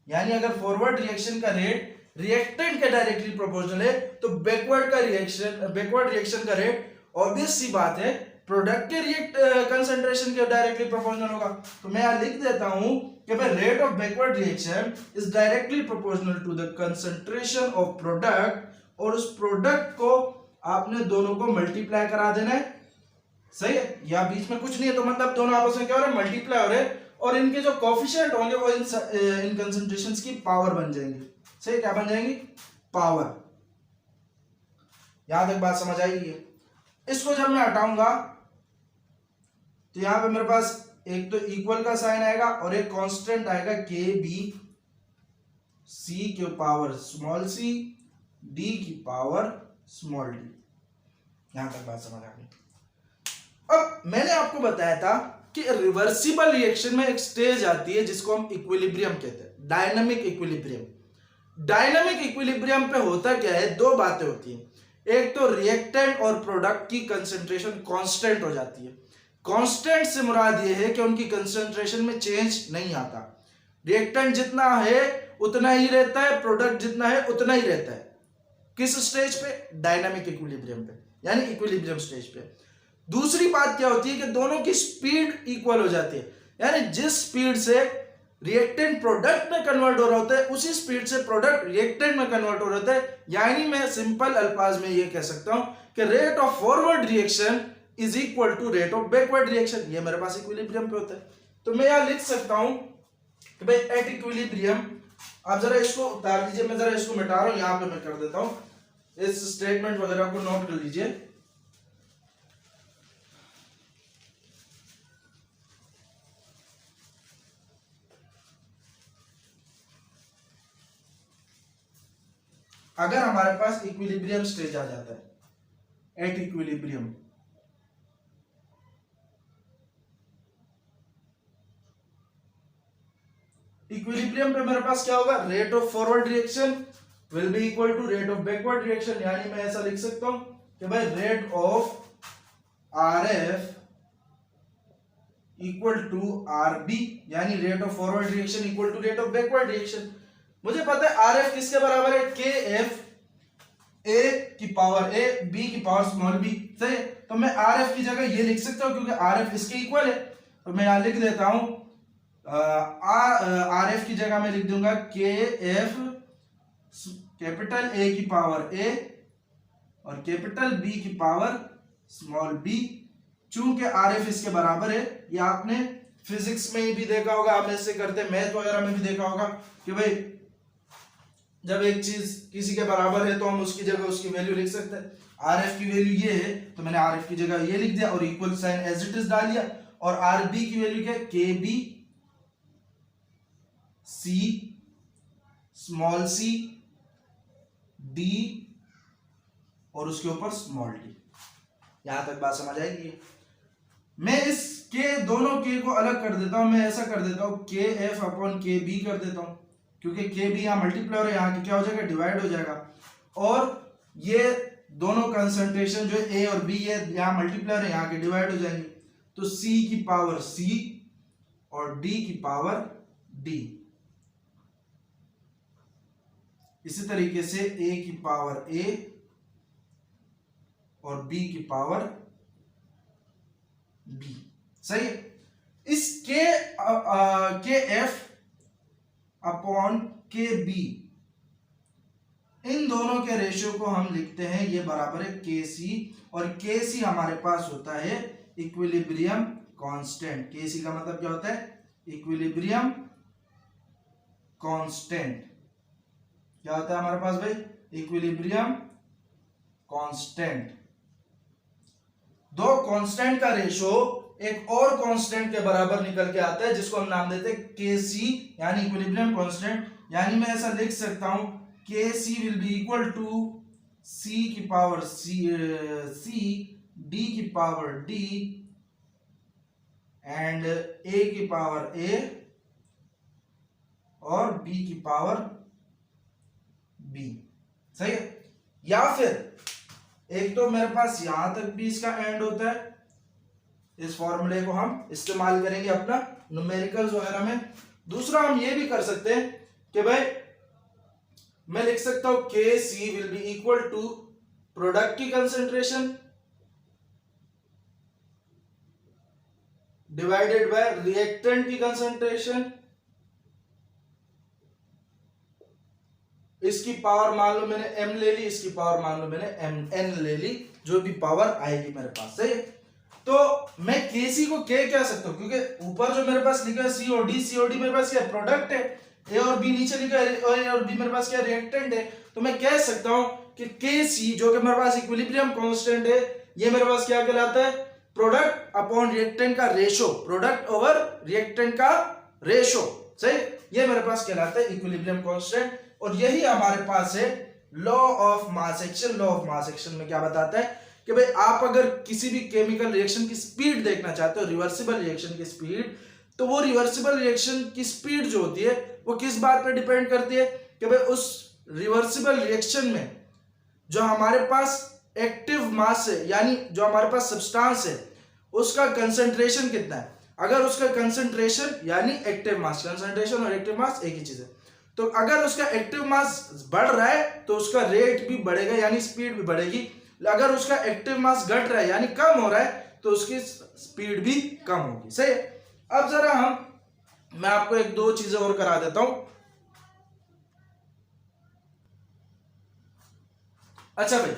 यानी अगर फॉरवर्ड रिएक्शन का रेट रिएक्टेंट के डायरेक्टली प्रोपोर्शनल है तो बैकवर्ड रिएक्शन का रेट ऑब्वियस सी बात है प्रोडक्ट के कंसंट्रेशन के डायरेक्टली प्रोपोर्शनल होगा। तो मैं यहां लिख देता हूं कि भाई rate of backward reaction is directly proportional to the concentration of product, और उस प्रोडक्ट को आपने दोनों को मल्टीप्लाई करा देना है, सही है। या बीच में कुछ नहीं है तो मतलब दोनों आपस में क्या हो रहा है? मल्टीप्लाई हो रहे हैं, और इनके जो कोफिशिएंट होंगे वो इन कंसंट्रेशंस की पावर बन जाएंगे, सही। क्या बन जाएंगी? पावर। यहां तक बात समझ आएगी। इसको जब मैं हटाऊंगा तो यहां पे मेरे पास एक तो इक्वल का साइन आएगा और एक कांस्टेंट आएगा के बी सी के पावर स्मॉल सी डी की पावर स्मॉल डी। यहां तक बात समझ आ गई। अब मैंने आपको बताया था कि रिवर्सिबल रिएक्शन में एक स्टेज आती है जिसको हम इक्विलिब्रियम कहते हैं, डायनामिक इक्विलिब्रियम। डायनामिक इक्विलिब्रियम पे होता क्या है? दो बातें होती हैं। एक तो रिएक्टेंट और प्रोडक्ट की कंसंट्रेशन कांस्टेंट हो जाती है। कांस्टेंट से मुराद ये है कि उनकी कंसंट्रेशन में चेंज नहीं आता। रिएक्टेंट जितना है उतना ही रहता है, प्रोडक्ट जितना है उतना ही रहता है। किस स्टेज पे? डायनामिक इक्विलिब्रियम पे, यानी इक्विलिब्रियम स्टेज पे। दूसरी बात क्या होती है कि दोनों की स्पीड इक्वल हो जाती है, यानी जिस स्पीड से रिएक्टेंट प्रोडक्ट में कन्वर्ट हो रहा होता है उसी स्पीड से प्रोडक्ट रिएक्टेंट में कन्वर्ट हो रहा होता है। यानी मैं सिंपल अल्फाज में ये कह सकता हूं कि rate of forward reaction is equal to rate of backward reaction. ये मेरे पास इक्विलिब्रियम पे होता है। तो मैं यहां लिख सकता हूं कि भाई एट इक्विलिब्रियम, आप जरा इसको उतार लीजिए, मैं जरा इसको मिटा रहा हूं, यहां पे मैं कर देता हूं। इस स्टेटमेंट वगैरह को नोट कर लीजिए। अगर हमारे पास इक्विलिब्रियम स्टेज आ जाता है, एट इक्विलिब्रियम, इक्विलिब्रियम पे मेरे पास क्या होगा? Rate of forward reaction will be equal to rate of backward reaction. यानी मैं ऐसा लिख सकता हूं कि भाई rate of r f equal to r b, यानी rate of forward reaction equal to rate of backward reaction. मुझे पता है आर एफ किसके बराबर है? के एफ ए की पावर ए बी की पावर स्मॉल बी, सही है। तो मैं आर एफ की जगह ये लिख सकता हूं क्योंकि आर एफ इसके इक्वल है। तो मैं यहां लिख देता हूं आर एफ की जगह मैं लिख दूंगा के एफ कैपिटल ए की पावर ए और कैपिटल बी की पावर स्मॉल बी। चूंकि आर एफ इसके बराबर है, ये आपने फिजिक्स में भी देखा होगा, आप ऐसे करते, मैथ वगैरह में भी देखा होगा कि भाई जब एक चीज किसी के बराबर है तो हम उसकी जगह उसकी वैल्यू लिख सकते हैं। आर एफ की वैल्यू ये है तो मैंने आर एफ की जगह ये लिख दिया और equal sign as it is डाल दिया। और आर बी की वैल्यू क्या है, K B C small C D और उसके ऊपर स्मॉल डी। यहां तक बात समझ आएगी। मैं इस के दोनों के को अलग कर देता हूं, मैं ऐसा कर देता हूं के एफ अपॉन के बी कर देता हूं, क्योंकि के बी यहाँ मल्टीप्लाई है, यहाँ क्या हो जाएगा, डिवाइड हो जाएगा। और ये दोनों कंसंट्रेशन जो ए और बी है यहाँ मल्टीप्लाई है, यहाँ के डिवाइड हो जाएंगे। तो सी की पावर सी और डी की पावर डी। इसी तरीके से ए की पावर ए और बी की पावर बी। सही है। इस के एफ अपॉन के बी, इन दोनों के रेशियो को हम लिखते हैं, ये बराबर है के सी। और के सी हमारे पास होता है इक्विलिब्रियम कांस्टेंट। के सी का मतलब क्या होता है, इक्विलिब्रियम कांस्टेंट। क्या होता है हमारे पास भाई, इक्विलिब्रियम कांस्टेंट। दो कांस्टेंट का रेशियो एक और कांस्टेंट के बराबर निकल के आता है, जिसको हम नाम देते हैं के सी, यानी इक्विलिब्रियम कांस्टेंट। यानी मैं ऐसा लिख सकता हूं K C will be equal to सी की पावर सी डी की पावर डी एंड ए की पावर ए और बी की पावर बी। सही है। या फिर एक तो मेरे पास यहां तक भी इसका एंड होता है, इस फॉर्मूले को हम इस्तेमाल करेंगे अपना न्यूमेरिकल्स वगैरह में। दूसरा हम ये भी कर सकते हैं कि भाई मैं लिख सकता हूं K C will be equal to product की कंसेंट्रेशन डिवाइडेड बाय रिएक्टेंट की कंसेंट्रेशन। इसकी पावर मान लो मैंने m ले ली, इसकी पावर मान लो मैंने n ले ली, जो भी पावर आएगी मेरे पास। सही है। तो मैं Kc को K कह सकता हूं, क्योंकि ऊपर जो मेरे पास लिखा है COD मेरे पास क्या प्रोडक्ट है, ए और बी नीचे लिखा है, ए और बी मेरे पास क्या रिएक्टेंट है। तो मैं कह सकता हूं कि Kc जो कि मेरे पास इक्विलिब्रियम कांस्टेंट है, ये मेरे पास क्या कहलाता है, प्रोडक्ट अपॉन रिएक्टेंट का रेशो, प्रोडक्ट ओवर रिएक्टेंट का रेशो। सही, ये मेरे पास कहलाता है इक्विलिब्रियम कांस्टेंट। और यही हमारे पास है law of mass action. Law of mass action में क्या बताता है कि भाई आप अगर किसी भी केमिकल रिएक्शन की स्पीड देखना चाहते हो, रिवर्सिबल रिएक्शन की स्पीड, तो वो रिवर्सिबल रिएक्शन की स्पीड जो होती है वो किस बात पर डिपेंड करती है कि भाई उस रिवर्सिबल रिएक्शन में जो हमारे पास एक्टिव मास है, यानी जो हमारे पास सब्सटेंस है, उसका कंसंट्रेशन कितना है। अगर उसका कंसंट्रेशन यानी एक्टिव मास, कंसंट्रेशन और एक्टिव मास एक ही चीज है, तो अगर उसका एक्टिव मास बढ़ रहा है तो उसका रेट भी बढ़ेगा, यानी स्पीड भी बढ़ेगी। अगर उसका एक्टिव मास घट रहा है यानी कम हो रहा है तो उसकी स्पीड भी कम होगी। सही। अब जरा मैं आपको एक दो चीजें और करा देता हूं। अच्छा भाई,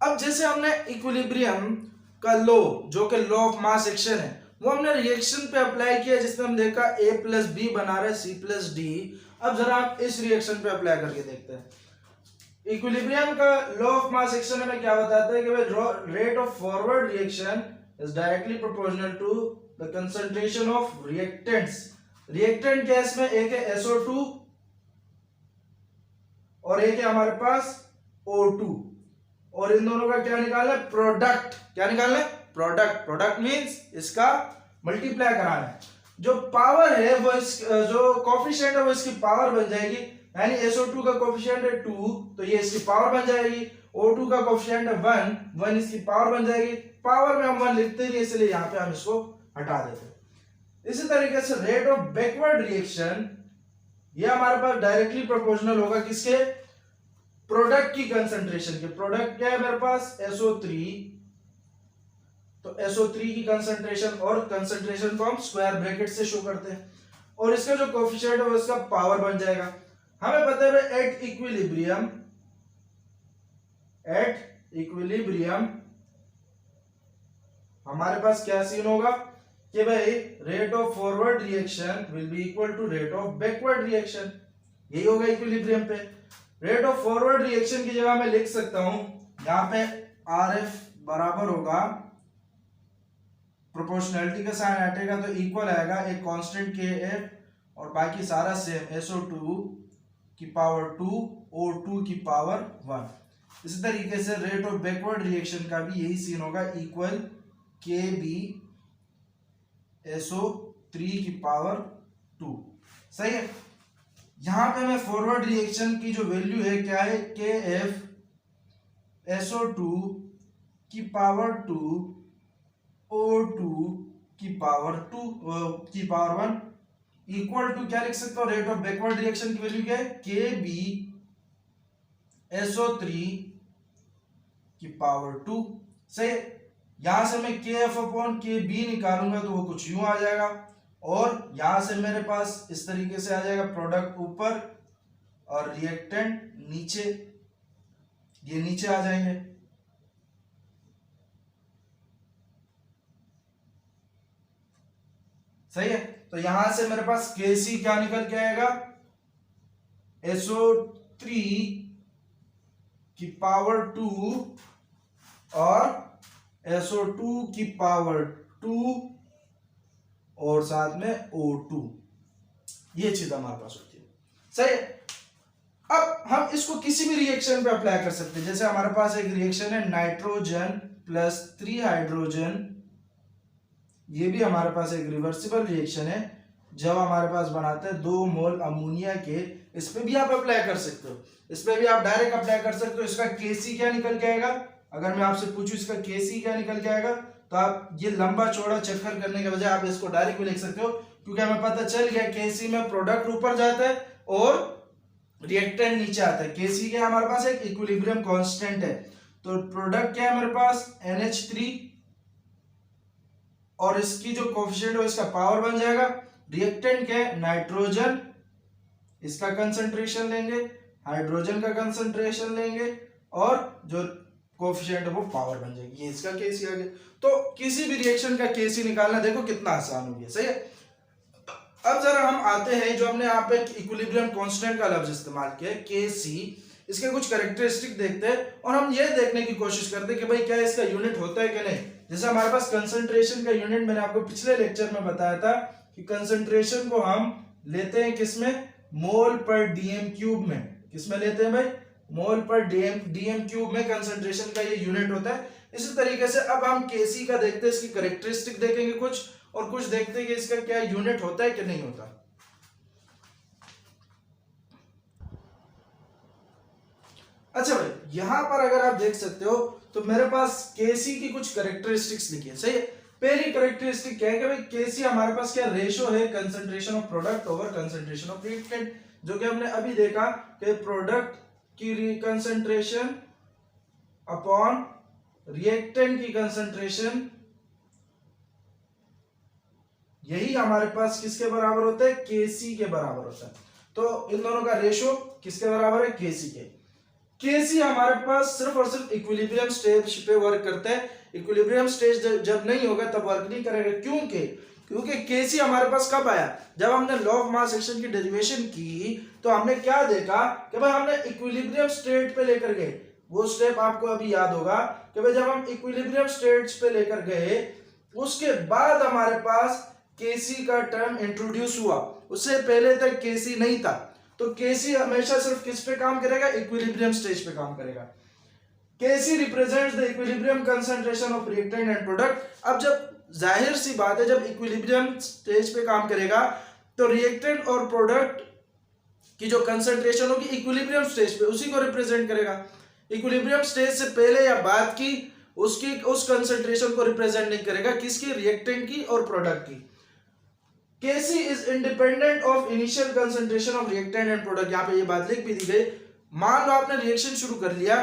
अब जैसे हमने इक्विलिब्रियम का लॉ, जो कि लॉ ऑफ मास एक्शन है, वो हमने रिएक्शन पे अप्लाई किया, जिसमें हम देखा a प्लस बी बना रहे सी प्लस डी। अब जरा आप इस रिएक्शन पे अप्लाई करके देखते हैं। इक्विलिब्रियम का लॉ ऑफ मास एक्शन में क्या बताता है कि भाई rate of forward reaction is directly proportional to the concentration of reactants. Reactant gas में एक है SO2 और एक है हमारे पास O2, और इन दोनों का क्या निकालना है, प्रोडक्ट। क्या निकालना है, प्रोडक्ट। प्रोडक्ट मींस इसका मल्टीप्लाई कराना है। जो पावर है वो जो कोफिशिएंट है वो इसकी पावर बन जाएगी, यानी SO2 का कोफिशिएंट है 2 तो ये इसकी पावर बन जाएगी। O2 का कोफिशिएंट है 1 इसकी पावर बन जाएगी। पावर में हम 1 लिखते नहीं, इसलिए यहां पे हम इसको हटा देते हैं। इसी तरीके से रेट ऑफ बैकवर्ड रिएक्शन, ये हमारे पास डायरेक्टली प्रोपोर्शनल होगा किसके, प्रोडक्ट की कंसंट्रेशन के। प्रोडक्ट क्या है मेरे पास, SO3, तो SO3 की कंसंट्रेशन, और कंसंट्रेशन को हम स्क्वायर ब्रैकेट से शो करते हैं, और इसका जो कोफिशिएंट है वो इसका पावर बन जाएगा। हमें पता है एट इक्विलिब्रियम हमारे पास क्या सीन होगा कि भाई rate of forward reaction will be equal to rate of backward reaction, यही होगा इक्विलिब्रियम पे। रेट ऑफ फॉरवर्ड रिएक्शन की जगह मैं लिख सकता हूं यहां पे RF बराबर होगा, प्रोपोर्शनैलिटी का साइन हटेगा तो इक्वल आएगा एक कांस्टेंट KF और बाकी सारा सेम SO2 की पावर 2 O2 की पावर 1। इसी तरीके से रेट ऑफ बैकवर्ड रिएक्शन का भी यही सीन होगा, इक्वल KB SO3 की पावर 2। सही है। यहां पे मैं फॉरवर्ड रिएक्शन की जो वैल्यू है क्या है, KF SO2 की पावर 2 O2 की पावर 2 की पावर 1 इक्वल टू क्या लिख सकता हूं, रेट ऑफ बैकवर्ड रिएक्शन की वैल्यू क्या है, KB SO3 की पावर 2। सही। यहां से मैं KF अपॉन KB निकालूंगा तो वो कुछ यूं आ जाएगा, और यहां से मेरे पास इस तरीके से आ जाएगा, प्रोडक्ट ऊपर और रिएक्टेंट नीचे, ये नीचे आ जाएंगे। सही है। तो यहां से मेरे पास KC क्या निकल के आएगा, SO3 की पावर 2 और SO2 की पावर 2 और साथ में O2, ये चीज हमारे पास होती है। सही है। अब हम इसको किसी भी रिएक्शन पे अप्लाई कर सकते हैं। जैसे हमारे पास एक रिएक्शन है नाइट्रोजन प्लस 3 हाइड्रोजन, ये भी हमारे पास एक रिवर्सिबल रिएक्शन है। जब हमारे पास बनाते हैं 2 मोल अमोनिया के, इस पे भी आप अप्लाई कर सकते हो, इस पे भी आप डायरेक्ट अप्लाई कर सकते हो। इसका KC क्या निकल के आएगा, अगर मैं आपसे पूछूं इसका KC क्या निकल के आएगा, तो आप ये लंबा चौड़ा चक्कर करने के बजाय आप इसको डायरेक्ट भी लिख सकते हो, क्योंकि हमें पता चल गया KC में प्रोडक्ट ऊपर जाता है और रिएक्टेंट नीचे आता है। KC क्या हमारे पास एक इक्विलिब्रियम कांस्टेंट है, तो प्रोडक्ट क्या है मेरे पास NH3 और इसकी जो कोफिशिएंट है इसका पावर बन जाएगा। रिएक्टेंट क्या है नाइट्रोजन, इसका कंसंट्रेशन लेंगे, हाइड्रोजन का कंसंट्रेशन लेंगे और जो कोफिशिएंट है वो पावर बन जाएगी, ये इसका KC आ गया। तो किसी भी रिएक्शन का KC निकालना देखो कितना आसान हो गया। सही है। अब जरा हम आते हैं, जो हमने यहाँ पे इक्विलिब्रियम कांस्टेंट का लफ्ज इस्तेमाल किया है KC, इसके कुछ कैरेक्टरिस्टिक देखते हैं और हम ये देखने की कोशिश करते हैं कि भाई क्या इसका यूनिट होता है कि नहीं। जैसे हमारे पास कंसंट्रेशन का यूनिट मैंने आपको पिछले लेक्चर में बताया था कि कंसंट्रेशन को हम लेते हैं किसमें, मोल पर डीएम क्यूब में। किसमें लेते हैं भाई, मोल पर डीएम क्यूब में कंसंट्रेशन का ये यूनिट होता है। इसी तरीके से अब हम KC का देखते हैं, इसकी कैरेक्टरिस्टिक देखेंगे कुछ, और कुछ देखते हैं कि इसका क्या यूनिट होता है कि नहीं होता। अच्छा भाई, यहां पर अगर आप देख सकते हो तो मेरे पास KC की कुछ कैरेक्टरिस्टिक्स लिखी है। सही है। पहली कैरेक्टरिस्टिक क्या है कि भाई KC हमारे पास क्या रेशो है, concentration of product over concentration of reactant, जो कि हमने अभी देखा कि प्रोडक्ट की कंसंट्रेशन अपॉन रिएक्टेंट की कंसंट्रेशन, यही हमारे पास किसके बराबर होता है, KC के बराबर होता है। तो इन दोनों का रेशो किसके बराबर है, KC के। KC हमारे पास सिर्फ और सिर्फ इक्विलिब्रियम स्टेज पे वर्क करता है। इक्विलिब्रियम स्टेज जब नहीं होगा तब वर्क नहीं करेगा। क्योंकि KC हमारे पास कब आया, जब हमने लॉ ऑफ मास एक्शन की डेरिवेशन की तो हमने क्या देखा कि भाई हमने इक्विलिब्रियम स्टेट पे लेकर गए। वो स्टेप आपको अभी याद होगा कि भाई जब हम इक्विलिब्रियम स्टेट्स पे लेकर गए उसके बाद हमारे पास KC का टर्म इंट्रोड्यूस हुआ, उससे पहले तक KC नहीं था। तो KC हमेशा सिर्फ किस पे काम करेगा, इक्विलिब्रियम स्टेज पे काम करेगा। KC represents the equilibrium concentration of reactant and product. अब जब जाहिर सी बात है जब इक्विलिब्रियम स्टेज पे काम करेगा तो रिएक्टेंट और प्रोडक्ट की जो कंसंट्रेशन होगी इक्विलिब्रियम स्टेज पे उसी को रिप्रेजेंट करेगा। इक्विलिब्रियम स्टेज से पहले या बाद की उसकी उस कंसंट्रेशन को रिप्रेजेंट नहीं करेगा, किसकी, रिएक्टेंट की और प्रोडक्ट की। KC is independent of initial concentration of reactant and product। यहाँ पे ये बात लिख भी दी गई। मान लो आपने रिएक्शन शुरू कर लिया,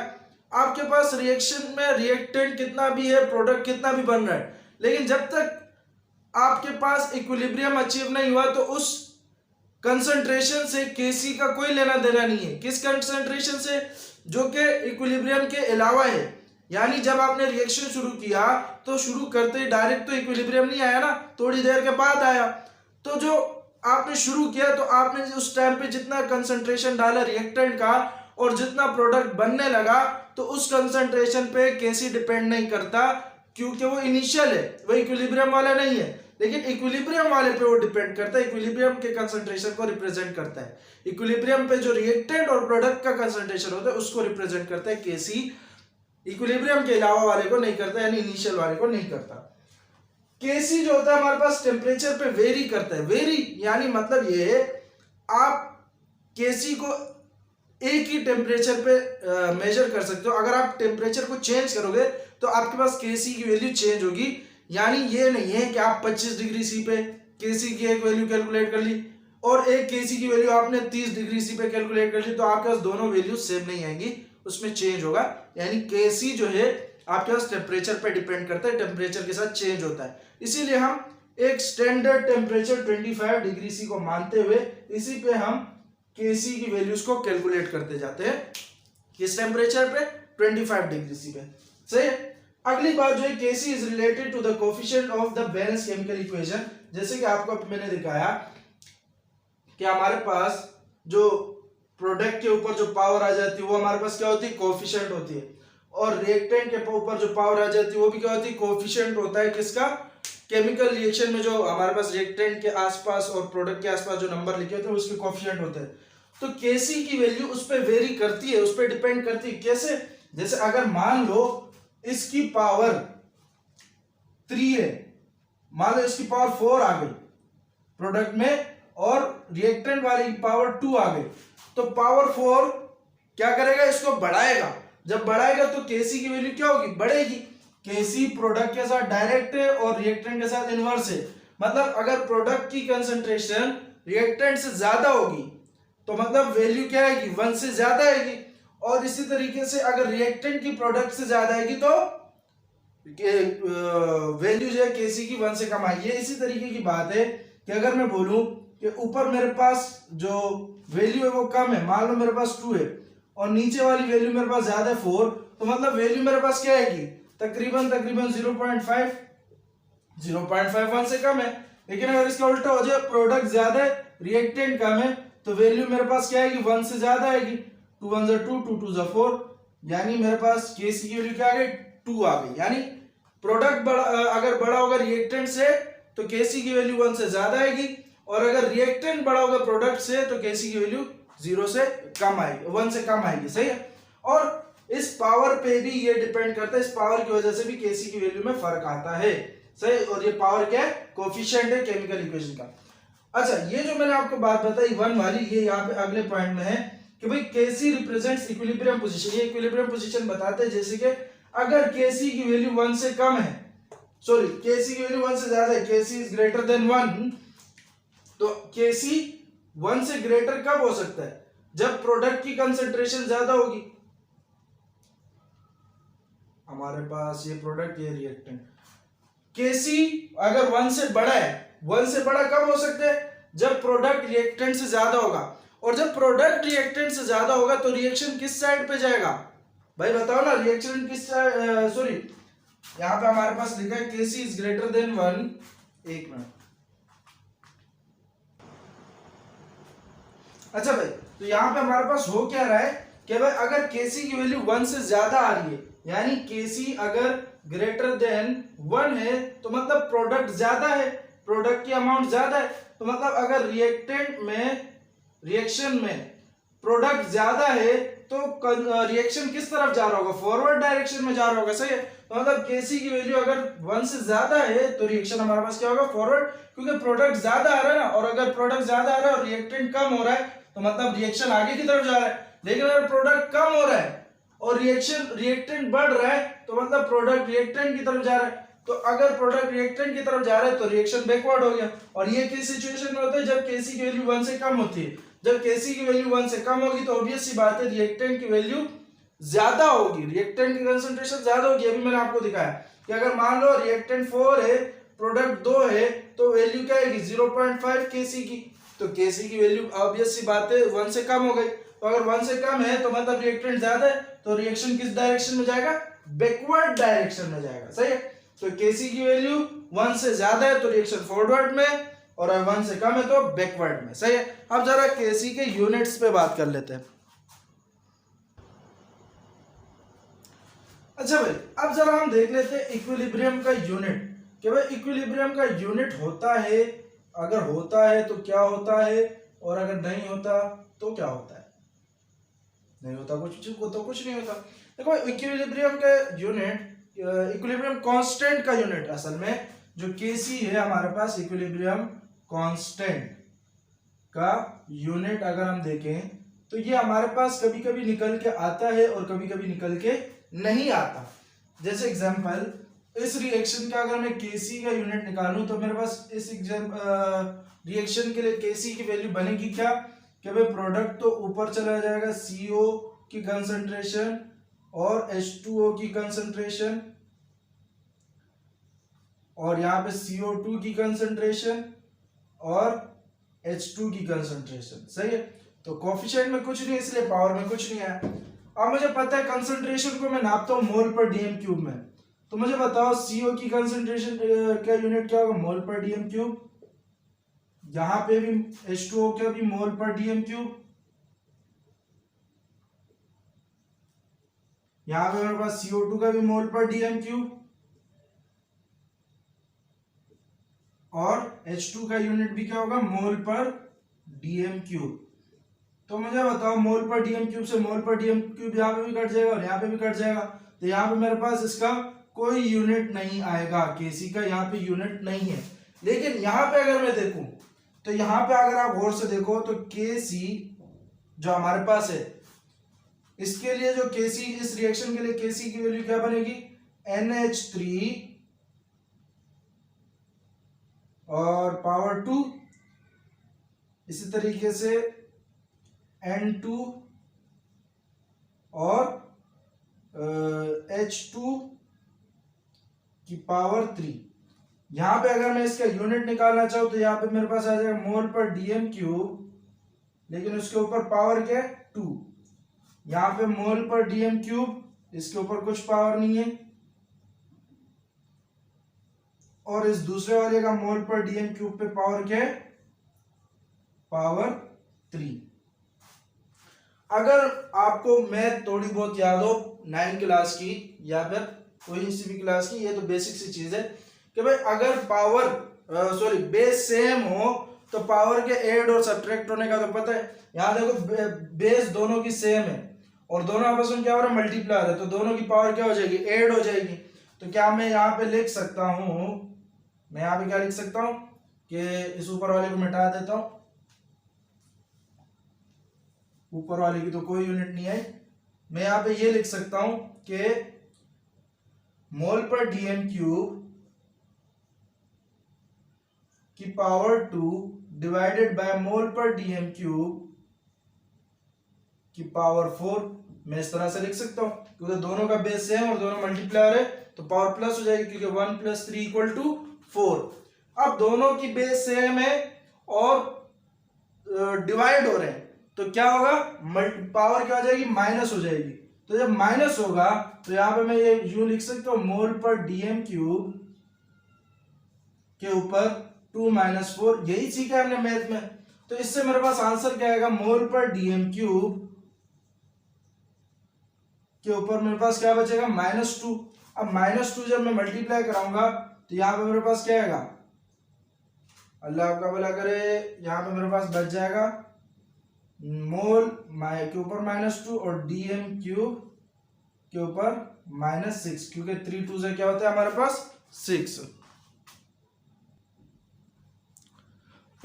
आपके पास रिएक्शन में रिएक्टेंट कितना भी है, प्रोडक्ट कितना भी बन रहा है, लेकिन जब तक आपके पास इक्विलिब्रियम अचीव नहीं हुआ तो उस कंसंट्रेशन से KC का कोई लेना देना नहीं है। किस कंसंट्रेशन से, जो कि इक्विलिब्रियम के अलावा है। यानी जब आपने रिएक्शन शुरू किया तो शुरू करते ही डायरेक्ट तो इक्विलिब्रियम नहीं आया ना, थोड़ी देर के बाद आया। तो जो आपने शुरू किया तो आपने उस टाइम पे जितना कंसंट्रेशन डाला रिएक्टेंट का और जितना प्रोडक्ट बनने लगा, तो उस कंसंट्रेशन पे केसी डिपेंड नहीं करता, क्योंकि वो इनिशियल है, वो इक्विलिब्रियम वाला नहीं है। लेकिन इक्विलिब्रियम वाले पे वो डिपेंड करता है, इक्विलिब्रियम के कंसंट्रेशन को रिप्रेजेंट करता है। इक्विलिब्रियम पे जो रिएक्टेंट और प्रोडक्ट का कंसंट्रेशन होता है उसको रिप्रेजेंट करता है केसी, इक्विलिब्रियम के अलावा वाले को नहीं करता, यानी इनिशियल वाले को नहीं करता। केसी जो होता है हमारे पास टेम्परेचर पे वेरी करता है। वेरी यानी मतलब ये है, आप केसी को एक ही टेम्परेचर पे मेजर कर सकते हो। अगर आप टेम्परेचर को चेंज करोगे तो आपके पास केसी की वैल्यू चेंज होगी। यानी ये नहीं है कि आप 25 डिग्री सी पे केसी की एक वैल्यू कैलकुलेट कर ली और एक केसी की वैल्यू आपने 30 डिग्री सी पे कैलकुलेट कर ली, तो आपके पास दोनों वैल्यू सेम नहीं आएंगी, उसमें चेंज होगा। यानी केसी जो है आपके पास टेम्परेचर पे डिपेंड करता है, टेम्परेचर के साथ चेंज होता है। इसीलिए हम एक स्टैंडर्ड टेम्परेचर 25 डिग्री सी को मानते हुए इसी पे हम केसी की वैल्यूज को कैलकुलेट करते जाते हैं। किस टेम्परेचर पे? 25 डिग्री सी पे। सही है। अगली बात जो है, K C is related to the coefficient of the balance chemical equation. जैसे कि आपको मैंने दिखाया कि हमारे पास जो प्रोडक्ट के ऊपर जो पावर आ जाती है वो हमारे पास क्या होती है? कोफिशिएंट होती है। और रिएक्टेंट के ऊपर जो पावर आ जाती है वो भी क्या होती है? कोफिशिएंट होता है। किसका? केमिकल रिएक्शन में जो हमारे पास रिएक्टेंट के आसपास और प्रोडक्ट के आसपास जो नंबर लिखे होते हैं उसके कोफिशिएंट होते हैं। तो केसी की वैल्यू उस पर वेरी करती है, उस पर डिपेंड करती है। कैसे? जैसे अगर मान लो इसकी पावर 3 है, मान लो इसकी पावर 4 आ गई प्रोडक्ट में और रिएक्टेंट वाले की पावर 2 आ गई, तो पावर 4 क्या करेगा? इसको बढ़ाएगा। जब बढ़ाएगा तो केसी की वैल्यू क्या होगी? बढ़ेगी। केसी प्रोडक्ट के साथ डायरेक्ट है और रिएक्टेंट के साथ इनवर्स है। मतलब अगर प्रोडक्ट की कंसंट्रेशन रिएक्टेंट से ज्यादा होगी तो मतलब वैल्यू क्या आएगी? 1 से ज्यादा आएगी। और इसी तरीके से अगर रिएक्टेंट की प्रोडक्ट से ज्यादा आएगी तो वैल्यू जो है केसी की 1 से कम आएगी। इसी तरीके की बात है कि अगर मैं बोलूं कि ऊपर मेरे पास जो वैल्यू है वो कम है, मान लो मेरे पास 2 है और नीचे वाली वैल्यू मेरे पास ज्यादा है 4, तो मतलब वैल्यू मेरे पास क्या आएगी? तकरीबन 0.51 से कम है। लेकिन अगर इसका उल्टा हो जाए, प्रोडक्ट ज्यादा है रिएक्टेंट कम है, तो वैल्यू मेरे पास क्या आएगी? 1 से ज्यादा आएगी। 2 1 2 2 2 4, यानी मेरे पास केसी की वैल्यू क्या आ गई? 2 आ गई। यानी प्रोडक्ट बड़ा अगर बड़ा होगा रिएक्टेंट से तो केसी की वैल्यू 1 से ज्यादा आएगी, और अगर रिएक्टेंट बड़ा होगा प्रोडक्ट से तो केसी की वैल्यू 0 से कम आएगी, 1 से कम आएगी। सही है। और इस पावर पे भी ये डिपेंड करता है, इस पावर की वजह से भी केसी की वैल्यू में फर्क आता है। सही। और ये पावर क्या है? कोफिशिएंट है केमिकल इक्वेशन का। अच्छा, ये जो मैंने आपको बात बताई 1 वाली, ये यहाँ पे अगले पॉइंट में है कि भाई केसी रिप्रेजेंट्स इक्विलिब्रियम पोजीशन। ये इक्विलिब्रियम पोजीशन बताते हैं, जैसे कि अगर केसी की वैल्यू 1 से कम है, सॉरी केसी की वैल्यू 1 से ज्यादा है, केसी इज ग्रेटर देन 1, तो केसी 1 से ग्रेटर कब हो सकता है? जब प्रोडक्ट की कंसंट्रेशन ज्यादा होगी। हमारे पास ये प्रोडक्ट, ये रिएक्टेंट, केसी अगर 1 से बड़ा है, 1 से बड़ा कब हो सकता है? जब प्रोडक्ट रिएक्टेंट से ज्यादा होगा। और जब प्रोडक्ट रिएक्टेंट से ज्यादा होगा तो रिएक्शन किस साइड पे जाएगा? भाई बताओ ना, रिएक्शन किस साइड? सॉरी, यहां पे हमारे पास लिखा है केसी इज ग्रेटर देन 1। एक मिनट। अच्छा भाई, तो यहां पे हमारे पास हो क्या रहा है कि भाई अगर केसी की वैल्यू 1 से ज्यादा आ रही है, यानी केसी अगर ग्रेटर देन 1 है, तो मतलब प्रोडक्ट ज्यादा है, प्रोडक्ट की अमाउंट ज्यादा है। तो मतलब अगर रिएक्टेंट में रिएक्शन में प्रोडक्ट ज्यादा है तो रिएक्शन किस तरफ जा रहा होगा? फॉरवर्ड डायरेक्शन में जा रहा होगा। सही है। तो मतलब केसी की वैल्यू अगर 1 से ज्यादा है तो रिएक्शन हमारे पास क्या होगा? फॉरवर्ड, क्योंकि प्रोडक्ट ज्यादा आ रहा है ना। और अगर प्रोडक्ट ज्यादा आ रहा है और रिएक्टेंट कम हो रहा है तो मतलब रिएक्शन आगे की तरफ जा रहा है। लेकिन अगर प्रोडक्ट कम हो रहा है और रिएक्टेंट बढ़ रहा है तो मतलब प्रोडक्ट रिएक्टेंट की तरफ जा रहा है। तो अगर प्रोडक्ट रिएक्टेंट की तरफ जा रहा है तो रिएक्शन बैकवर्ड हो गया। और ये किस सिचुएशन में होता है? जब केसी की वैल्यू 1 से कम होती है। जब केसी की वैल्यू 1 से कम होगी तो ऑब्वियस सी बात है रिएक्टेंट की वैल्यू ज्यादा होगी, रिएक्टेंट की कंसंट्रेशन ज्यादा होगी। अभी मैंने आपको दिखाया कि अगर मान लो रिएक्टेंट 4 है, प्रोडक्ट 2 है, तो वैल्यू क्या आएगी? 0.5 केसी की। तो केसी की वैल्यू ऑब्वियस सी बात है 1 से कम हो गई। तो अगर 1 से कम है तो मतलब रिएक्टेंट ज्यादा है, तो रिएक्शन किस डायरेक्शन में जाएगा? बैकवर्ड डायरेक्शन में जाएगा। सही है, तो Kc की वैल्यू 1 से ज्यादा है तो रिएक्शन फॉरवर्ड में, और 1 से कम है तो बैकवर्ड में। सही है, अब जरा Kc के यूनिट्स पे बात कर लेते हैं। अच्छा भाई, अब जरा हम देख लेते हैं इक्विलिब्रियम का यूनिट, कि भाई इक्विलिब्रियम का यूनिट होता है, अगर होता है तो क्या होता है, और अगर नहीं होता तो क्या होता है। नहीं होता कुछ नहीं होता। देखो इक्विलिब्रियम का यूनिट, इक्विलिब्रियम कांस्टेंट का यूनिट असल में जो Kc है हमारे पास, इक्विलिब्रियम कांस्टेंट का यूनिट अगर हम देखें तो ये हमारे पास कभी कभी निकल के आता है और कभी कभी निकल के नहीं आता। जैसे एग्जांपल, इस रिएक्शन का अगर मैं Kc का यूनिट निकालूं तो मेरे पास इस रिएक्शन के लिए Kc की वैल्यू बनेगी क्या, कि भाई प्रोडक्ट तो ऊपर चला जाएगा, CO की कंसंट्रेशन और H2O की कंसंट्रेशन, और यहाँ पे CO2 की कंसंट्रेशन और H2 की कंसंट्रेशन। सही है, तो कोफिशिएंट में कुछ नहीं, इसलिए पावर में कुछ नहीं है। अब मुझे पता है कंसंट्रेशन को मैं नापता हूँ मोल पर डीएम क्यूब में, तो मुझे बताओ CO की कंसंट्रेशन का यूनिट क्या होगा, मोल पर डीएम क्यूब। यहां पे भी H2O का भी मोल पर डीएम क्यूब, यहां पे मेरे पास CO2 का भी मोल पर डीएम क्यूब, और H2 का यूनिट भी क्या होगा, मोल पर डीएम क्यूब। तो मुझे बताओ मोल पर डीएम क्यूब से मोल पर डीएम क्यूब यहाँ पे भी कट जाएगा और यहाँ पे भी कट जाएगा, तो यहाँ पे मेरे पास इसका कोई यूनिट नहीं आएगा, Kc का यहाँ पे यूनिट नहीं है। लेकिन यहाँ पे अगर मैं देखूं तो यहाँ पे अगर आप गौर से देखो तो Kc जो हमारे पास है, इसके लिए जो Kc, इस रिएक्शन के लिए Kc की वैल्यू क्या बनेगी, NH3 और पावर 2, इसी तरीके से N2 और H2 की पावर 3। यहां पे अगर मैं इसका यूनिट निकालना चाहूं तो यहाँ पे मेरे पास आ जाएगा मोल पर डीएम क्यूब, लेकिन उसके ऊपर पावर क्या है, 2। यहाँ पे मोल पर डीएम क्यूब, इसके ऊपर कुछ पावर नहीं है, और इस दूसरे वाले का मोल पर डीएम क्यूब पे पावर क्या है, पावर 3। अगर आपको मैथ थोड़ी बहुत याद हो 9 क्लास की या फिर कोई सी भी क्लास की, ये तो बेसिक सी चीज है कि भाई अगर पावर बेस सेम हो तो पावर के ऐड और सब्ट्रैक्ट होने का तो पता है। यहाँ देखो बेस दोनों की सेम है और दोनों आपस में क्या हो रहा है, मल्टीप्लाई है, तो दोनों की पावर क्या हो जाएगी, ऐड हो जाएगी। तो क्या मैं यहाँ पे लिख सकता हूँ, मैं यहाँ पे क्या लिख सकता हूँ कि इस ऊपर वाले को मिटा देता हूँ, ऊपर वाले की तो कोई यूनिट नहीं है। मैं यहाँ पे ये लिख सकता हूं कि मोल पर डीएम क्यूब की पावर 2 डिवाइडेड बाय मोल पर डीएम क्यूब की पावर 4। मैं इस तरह से लिख सकता हूं क्योंकि दोनों का बेस सेम और दोनों मल्टीप्लायर है, तो पावर प्लस हो जाएगी क्योंकि 1 + 3 = 4। अब दोनों की बेस सेम है और डिवाइड हो रहे हैं, तो क्या होगा, पावर क्या हो जाएगी, माइनस हो जाएगी। तो जब माइनस होगा तो यहां पे मैं ये यूं लिख सकता हूं, मोल पर डीएम क्यूब के ऊपर 2 - 4। यही सीखा हमने मैथ में, तो इससे मेरे पास आंसर क्या आएगा, मोल पर डीएम क्यूब के ऊपर मेरे पास क्या बचेगा, -2। अब -2 जब मैं मल्टीप्लाई कराऊंगा तो यहां पे मेरे पास क्या आएगा, अल्लाह आपका भला करे, यहां पे मेरे पास बच जाएगा मोल के ऊपर -2 और डीएम क्यूब के ऊपर -6, क्योंकि 3 2 से क्या होता है हमारे पास 6।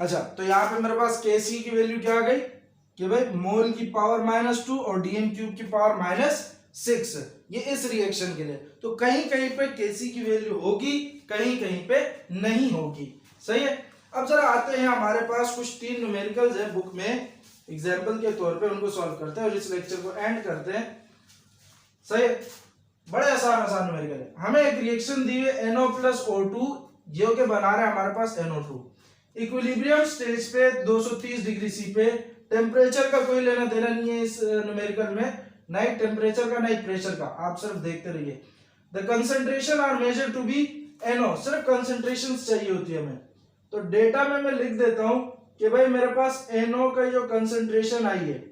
अच्छा, तो यहां पे मेरे पास Kc की वैल्यू क्या आ गई कि भाई मोल की पावर -2 और डीएम क्यूब की पावर -6, ये इस रिएक्शन के लिए। तो कहीं कहीं पे Kc की वैल्यू होगी, कहीं कहीं पे नहीं होगी। सही है, अब जरा आते हैं हमारे पास कुछ 3 न्यूमेरिकल्स है बुक में, एग्जाम्पल के तौर पे उनको सॉल्व करते हैं और इस लेक्चर को एंड करते हैं। सही है, बड़े आसान न्यूमेरिकल है। हमें एक रिएक्शन दी है NO + O2, जो के बना रहे हैं हमारे पास NO2। इक्विलिब्रियम स्टेज पे 230 डिग्री C पे, टेम्परेचर का कोई लेना देना नहीं है इस न्यूमेरिकल में, ना ही टेम्परेचर का ना ही प्रेशर का, आप सिर्फ देखते रहिए। The concentration are measure to be NO, सिर्फ कंसंट्रेशन चाहिए होती है हमें। तो डेटा में मैं लिख देता हूं कि भाई मेरे पास NO का जो कंसंट्रेशन आई है,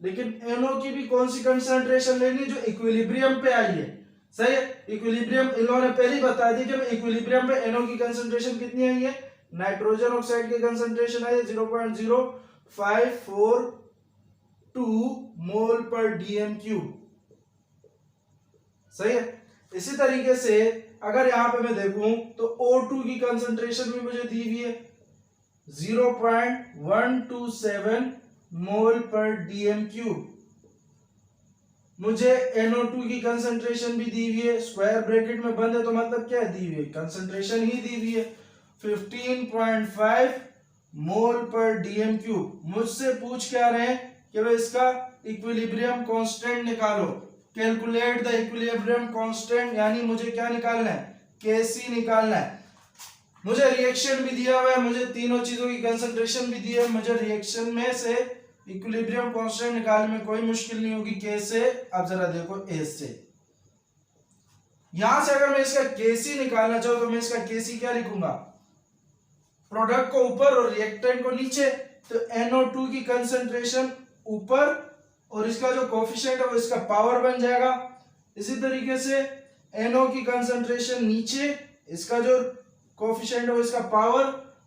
लेकिन NO की भी कौन सी कंसंट्रेशन लेनी जो इक्विलिब्रियम पे आई है। सही है, इक्विलिब्रियम इन्होंने पहले ही बता दी कि इक्विलिब्रियम पे NO की कंसंट्रेशन कितनी आई है, नाइट्रोजन ऑक्साइड की कंसंट्रेशन आई है 0.0542 मोल पर डीएम क्यूब। सही है। इसी तरीके से अगर यहां पे मैं देखूं तो O2 की कंसंट्रेशन भी मुझे दी हुई है 0.127 मोल पर डीएम क्यूब। मुझे NO2 की कंसंट्रेशन भी दी हुई है, स्क्वायर ब्रैकेट में बंद है तो मतलब क्या दी हुई है, कंसंट्रेशन ही दी हुई है 15.5 मोल पर डीएम क्यूब। मुझसे पूछ क्या रहे हैं कि भाई इसका इक्विलिब्रियम कांस्टेंट निकालो, कैलकुलेट द इक्विलिब्रियम कांस्टेंट, यानी मुझे क्या निकालना है, Kc निकालना है। मुझे रिएक्शन भी दिया हुआ है, मुझे तीनों चीजों की कंसंट्रेशन भी दी है, मुझे रिएक्शन में से इक्विलिब्रियम कांस्टेंट निकालने में कोई मुश्किल नहीं होगी। K से अब जरा देखो S से, यहां से अगर मैं इसका Kc निकालना चाहूं तो मैं इसका Kc क्या लिखूंगा, प्रोडक्ट को ऊपर और रिएक्टेंट को नीचे। तो NO2 की कंसंट्रेशन ऊपर और इसका जो कोफिशिएंट है वो इसका पावर बन जाएगा। इसी तरीके से NO की कंसंट्रेशन नीचे, इसका जो कोफिशिएंट है वो इसका पावर,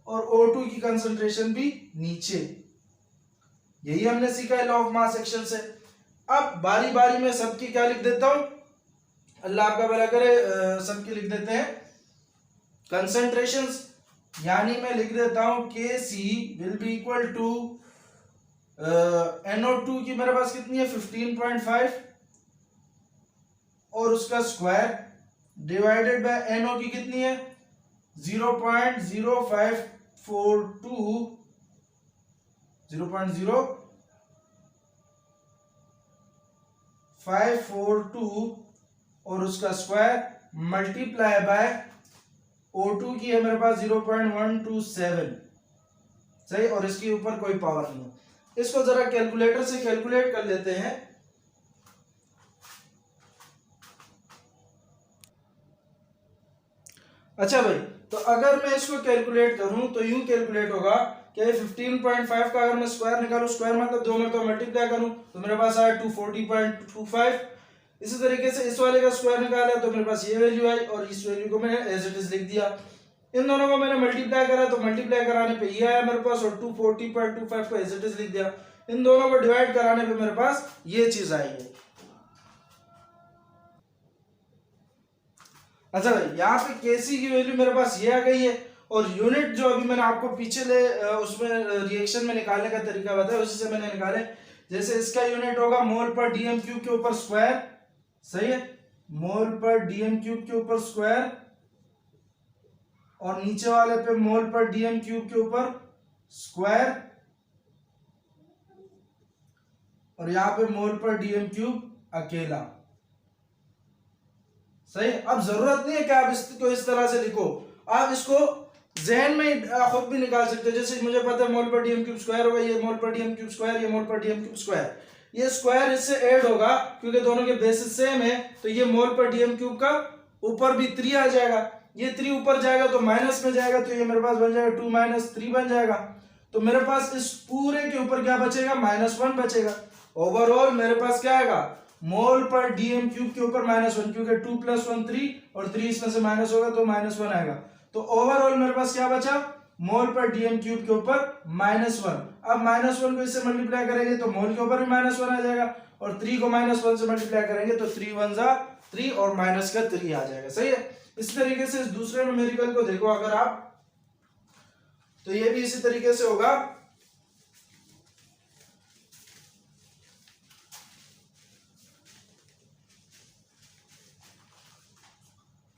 और O2 की कंसंट्रेशन भी नीचे। यही हमने सीखा है लॉ ऑफ मास एक्शन से। अब बारी बारी में सबकी क्या लिख देता हूं, अल्लाह आपका भला करे, सबकी लिख देते हैं कंसंट्रेशंस, यानी मैं लिख देता हूं Kc will be equal to NO2 की मेरे पास कितनी है 15.5 और उसका स्क्वायर डिवाइडेड बाय NO की कितनी है 0.0542 और उसका स्क्वायर मल्टीप्लाई बाय O2 की है मेरे पास 0.127। सही, और इसके ऊपर कोई पावर नहीं है। इसको जरा कैलकुलेटर से कैलकुलेट कर लेते हैं। अच्छा भाई, तो अगर मैं इसको कैलकुलेट करूं तो यूं कैलकुलेट होगा कि 15.5 का अगर मैं स्क्वायर निकालूं, स्क्वायर मतलब 2 में तो मल्टीप्लाई करूं तो मेरे पास आया 240.25। इसी तरीके से इस वाले का स्क्वायर निकाला तो मेरे पास ये वैल्यू आई और इस वैल्यू को मैंने एज इट इज लिख दिया। इन दोनों को मैंने मल्टीप्लाई करा तो मल्टीप्लाई कराने पे ये आया मेरे पास और 240.25 को एज इट इज लिख दिया। इन दोनों को डिवाइड कराने पे मेरे पास ये चीज आई है। अच्छा भाई, यहाँ पे Kc की वैल्यू मेरे पास ये आ गई है और यूनिट जो अभी मैंने आपको पिछले उसमें रिएक्शन में निकालने का तरीका बताया उसी से मैंने निकाले। जैसे इसका यूनिट होगा मोल पर डीएम क्यूब के ऊपर स्क्वायर। सही है, मोल पर डीएम क्यूब के ऊपर स्क्वायर और नीचे वाले पे मोल पर डीएम क्यूब के ऊपर स्क्वायर और यहां पे मोल पर डीएम क्यूब अकेला। सही, अब जरूरत नहीं है कि आप इसको इस तरह से लिखो, आप इसको जहन में खुद भी निकाल सकते हो। जैसे मुझे पता है मोल पर डीएम क्यूब स्क्वायर होगा, ये मोल पर डीएम क्यूब स्क्वायर, ये मोल पर डीएम क्यूब स्क्वायर, ये स्क्वायर इससे ऐड होगा क्योंकि दोनों के बेसिस सेम है। तो ये मोल पर डीएम क्यूब का ऊपर भी 3 आ जाएगा, ये 3 ऊपर जाएगा तो माइनस में जाएगा, तो ये मेरे पास बन जाएगा 2 - 3 बन जाएगा। तो मेरे पास इस पूरे के ऊपर क्या बचेगा, -1 बचेगा। ओवरऑल मेरे पास क्या आएगा, मोल पर डीएम क्यूब के ऊपर -1, क्योंकि 2 + 1 3 और 3 इसमें से माइनस होगा तो -1 आएगा। तो ओवरऑल मेरे पास क्या बचा, मोल पर डीएम क्यूब के ऊपर -1। अब -1 को इससे मल्टीप्लाई करेंगे तो मोल के ऊपर भी -1 आ जाएगा और 3 को -1 से मल्टीप्लाई करेंगे तो 3 × 1 = 3 और माइनस का 3 आ जाएगा। सही है। इस तरीके से इस दूसरे न्यूमेरिकल को देखो अगर आप, तो ये भी इसी तरीके से होगा।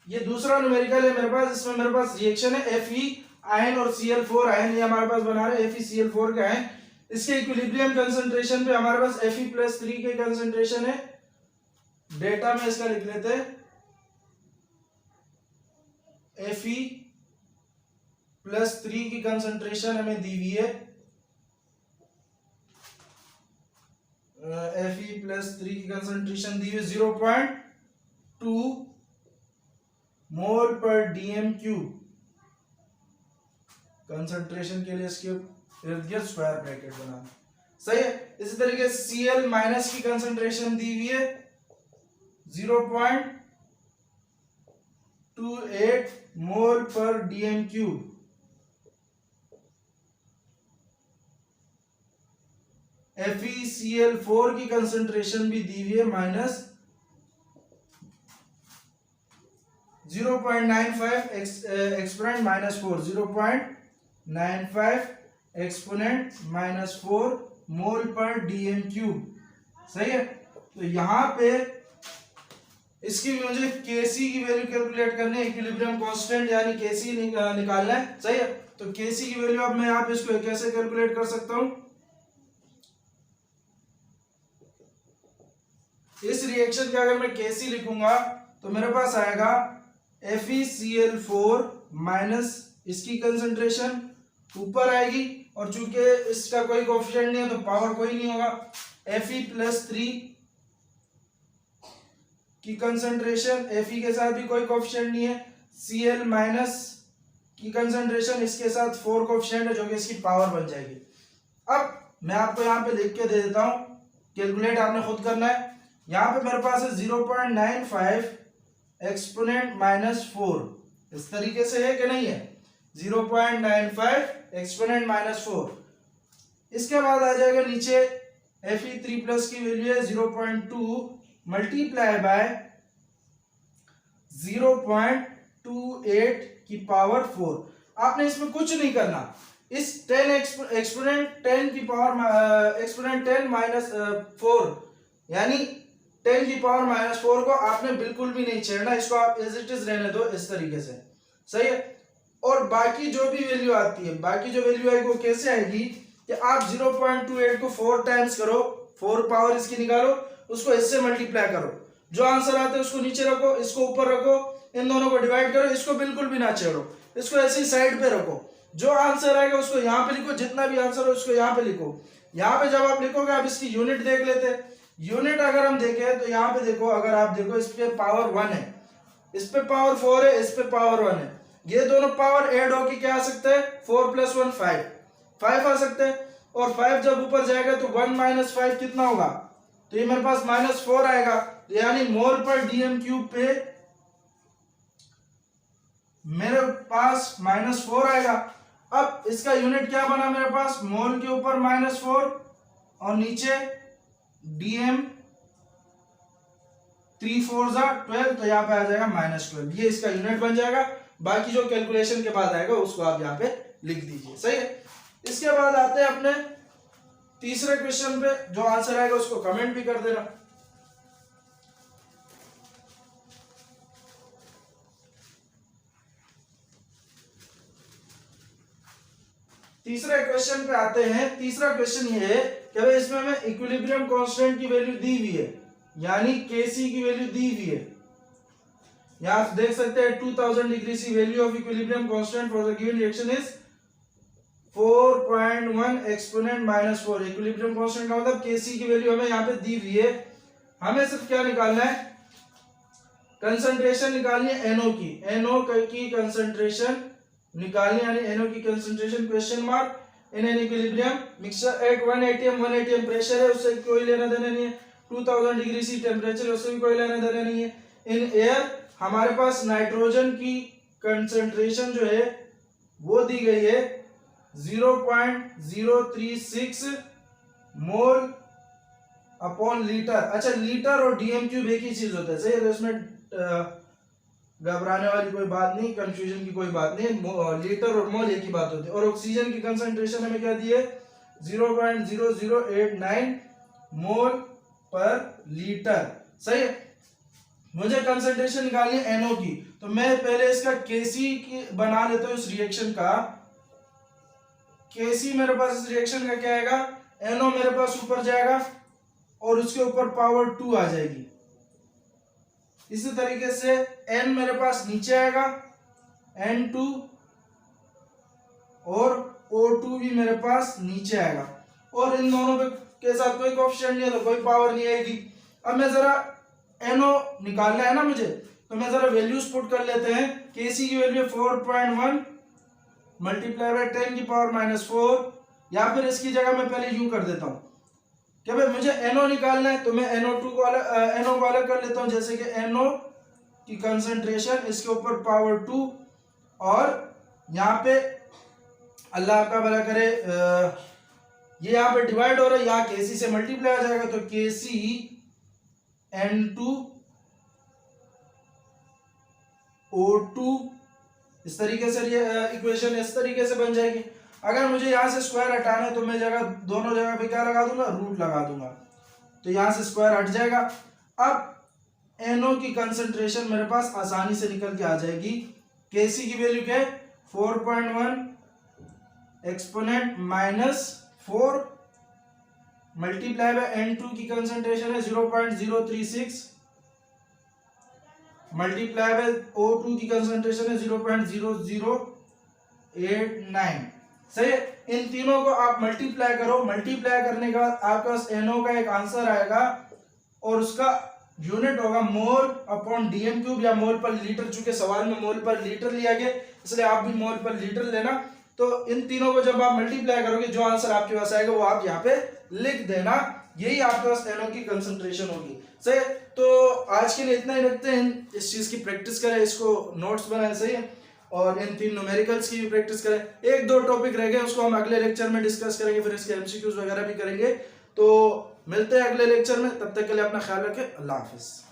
ये दूसरा न्यूमेरिकल है मेरे पास, इसमें मेरे पास रिएक्शन है Fe आयन और Cl4 आयन, ये हमारे पास बना रहे हैं FeCl4 के आयन। इसके इक्विलिब्रियम कंसंट्रेशन पे हमारे पास Fe+3 के कंसंट्रेशन है। डेटा में इसका लिख लेते हैं, Fe+3 की कंसंट्रेशन हमें दी हुई है, Fe+3 की कंसंट्रेशन दी हुई 0.2 क्यूब, कंसंट्रेशन के लिए इसके इर्द गिर्द स्क्वायर ब्रैकेट बनाना, सही है। इसी तरीके से Cl माइनस की कंसंट्रेशन दी हुई है 0.28 मोल पर डीएम क्यूब। FeCl4 की कंसंट्रेशन भी दी हुई है minus 0.95 exponent minus 4, 0.95 exponent minus 4 मोल पर डीएम क्यूब, सही है। तो यहां पे इसकी मुझे केसी की वैल्यू कैलकुलेट करनी है, इक्विलिब्रियम कांस्टेंट यानी केसी निकालना है, सही है। तो केसी की वैल्यू अब मैं यहाँ पे इसको कैसे कैलकुलेट कर सकता हूं, इस रिएक्शन का अगर मैं केसी लिखूंगा तो मेरे पास आएगा FeCl4 माइनस इसकी कंसंट्रेशन ऊपर आएगी, और चूंकि इसका कोई कोएफिशिएंट नहीं है तो पावर कोई नहीं होगा, Fe+3 की कंसंट्रेशन, Fe के साथ भी कोई कोएफिशिएंट नहीं है, Cl माइनस की कंसंट्रेशन, इसके साथ 4 कोएफिशिएंट है जो कि इसकी पावर बन जाएगी। अब मैं आपको यहाँ पे लिख के दे देता हूं, कैलकुलेट आपने खुद करना है। यहाँ पे मेरे पास है 0.95 एक्सपोनेंट माइनस 4, इस तरीके से है कि नहीं है, 0.95 एक्सपोनेंट माइनस 4। इसके बाद आ जाएगा नीचे Fe3 प्लस की वैल्यू है 0.2 मल्टीप्लाई बाय 0.28 की पावर 4। आपने इसमें कुछ नहीं करना, इस 10 एक्सपोनेंट 10 की पावर एक्सपोनेंट 10 माइनस 4 यानी 10 की पावर माइनस 4 को आपने बिल्कुल भी नहीं छेड़ना, इसको आप एज इट इज रहने दो इस तरीके से, सही है। और बाकी जो भी वैल्यू आती है, बाकी जो वैल्यू आएगी वो कैसे आएगी कि आप 0.28 को 4 टाइम्स करो, 4 पावर इसकी निकालो, उसको इससे मल्टीप्लाई करो, जो आंसर आता है उसको नीचे रखो, इसको ऊपर रखो, इन दोनों को डिवाइड करो, इसको बिल्कुल भी ना छेड़ो, इसको ऐसी साइड पे रखो, जो आंसर आएगा उसको यहाँ पे लिखो, जितना भी आंसर हो उसको यहाँ पे लिखो। यहाँ पे जब आप लिखोगे आप इसकी यूनिट देख लेते हैं, यूनिट अगर हम देखें तो यहाँ पे देखो, अगर आप देखो इस पे पावर 1 है, इस पे पावर 4 है, इस पे पावर 1 है, ये दोनों पावर ऐड होके क्या आ सकता है, 4 + 1 5 आ सकते हैं, और 5 जब ऊपर जाएगा तो 1 - 5 कितना होगा, तो ये मेरे पास -4 आएगा, यानी मोल पर डीएम क्यूब पे मेरे पास -4 आएगा। अब इसका यूनिट क्या बना मेरे पास, मोल के ऊपर -4 और नीचे डीएम 3 4 12, तो यहाँ पे आ जाएगा -12, ये इसका यूनिट बन जाएगा। बाकी जो कैलकुलेशन के बाद आएगा उसको आप यहाँ पे लिख दीजिए, सही है। इसके बाद आते हैं अपने तीसरे क्वेश्चन पे, जो आंसर आएगा उसको कमेंट भी कर देना। तीसरे क्वेश्चन पे आते हैं। तीसरा क्वेश्चन ये है कि भाई इसमें हमें इक्विलिब्रियम कांस्टेंट की वैल्यू दी हुई है, यानी Kc की वैल्यू दी हुई है। यहां आप देख सकते हैं 2000 degree C value of equilibrium constant for the given reaction is 4.1 exponent -4। Equilibrium constant का मतलब Kc की वैल्यू हमें यहाँ पे दी हुई है। हमें सिर्फ क्या निकालना है, कंसंट्रेशन निकालनी है NO की, NO की कंसंट्रेशन निकालनी, यानी NO की concentration question mark in an equilibrium mixture eight 1 atm pressure है, उससे कोई लेना देना नहीं है। 2000 डिग्री सी टेम्परेचर है, उससे भी कोई लेना देना नहीं है। इन एयर हमारे पास नाइट्रोजन की कंसंट्रेशन जो है वो दी गई है 0.036 मोल अपॉन लीटर। अच्छा, लीटर और डीएम क्यूब एक ही चीज होता है, सही है, तो इसमें घबराने वाली कोई बात नहीं, कंफ्यूजन की कोई बात नहीं, लीटर और मोल एक ही बात होती है। और ऑक्सीजन की कंसंट्रेशन हमें क्या दी है 0.0089 मोल पर लीटर, सही है। मुझे कंसंट्रेशन निकालनी है NO की, तो मैं पहले इसका Kc की बना लेता हूं, इस रिएक्शन का Kc मेरे पास इस रिएक्शन का क्या आएगा, NO मेरे पास ऊपर जाएगा और उसके ऊपर पावर 2 आ जाएगी। इसी तरीके से N मेरे पास नीचे आएगा, N2, और O2 भी मेरे पास नीचे आएगा, और इन दोनों के साथ कोई कोएफिशिएंट नहीं है तो कोई पावर नहीं आएगी। अब मैं जरा NO निकालना है ना मुझे, तो मैं जरा वैल्यूज पुट कर लेते हैं। Kc की वैल्यू 4.1 मल्टीप्लाई बाय 10 की पावर -4, या फिर इसकी जगह मैं पहले यूं कर देता हूँ कि भाई मुझे NO निकालना है, तो मैं NO2 को NO को अलग कर लेता हूँ, जैसे कि NO की कंसंट्रेशन इसके ऊपर पावर 2, और यहाँ पे अल्लाह आपका भला करे ये यहाँ पे डिवाइड हो रहा है, यहाँ Kc से मल्टीप्लाई आ जाएगा, तो Kc N2O2, इस तरीके से ये इक्वेशन इस तरीके से बन जाएगी। अगर मुझे यहाँ से स्क्वायर हटाना है तो मैं दोनों जगह पे क्या लगा दूंगा, रूट लगा दूंगा, तो यहाँ से स्क्वायर हट जाएगा। अब NO की कंसंट्रेशन मेरे पास आसानी से निकल के आ जाएगी। Kc की वैल्यू क्या है 4.1 एक्सपोनेंट -4 मल्टीप्लाई बाय N2 की कंसंट्रेशन है 0.036 मल्टीप्लाई बाय O2 की कंसंट्रेशन है 0.0089। सही है, इन तीनों को आप मल्टीप्लाई करो, मल्टीप्लाई करने के बाद आपके पास NO का एक आंसर आएगा और उसका यूनिट होगा मोल अपॉन डीएम क्यूब या मोल पर लीटर, चूंकि सवाल में मोल पर लीटर लिया गया इसलिए आप भी मोल पर लीटर लेना। तो इन तीनों को जब आप मल्टीप्लाई करोगे जो आंसर आपके पास आएगा वो आप यहाँ पे लिख देना, यही आपके पास NO की कंसंट्रेशन होगी। सही है, तो आज के लिए इतना ही रखते हैं, इस चीज की प्रैक्टिस करें, इसको नोट्स बनाएं। सही है, और इन 3 न्यूमेरिकल्स की भी प्रैक्टिस करें। 1-2 टॉपिक रह गए उसको हम अगले लेक्चर में डिस्कस करेंगे, फिर इसके MCQs वगैरह भी करेंगे। तो मिलते हैं अगले लेक्चर में, तब तक के लिए अपना ख्याल रखें। अल्लाह हाफिज।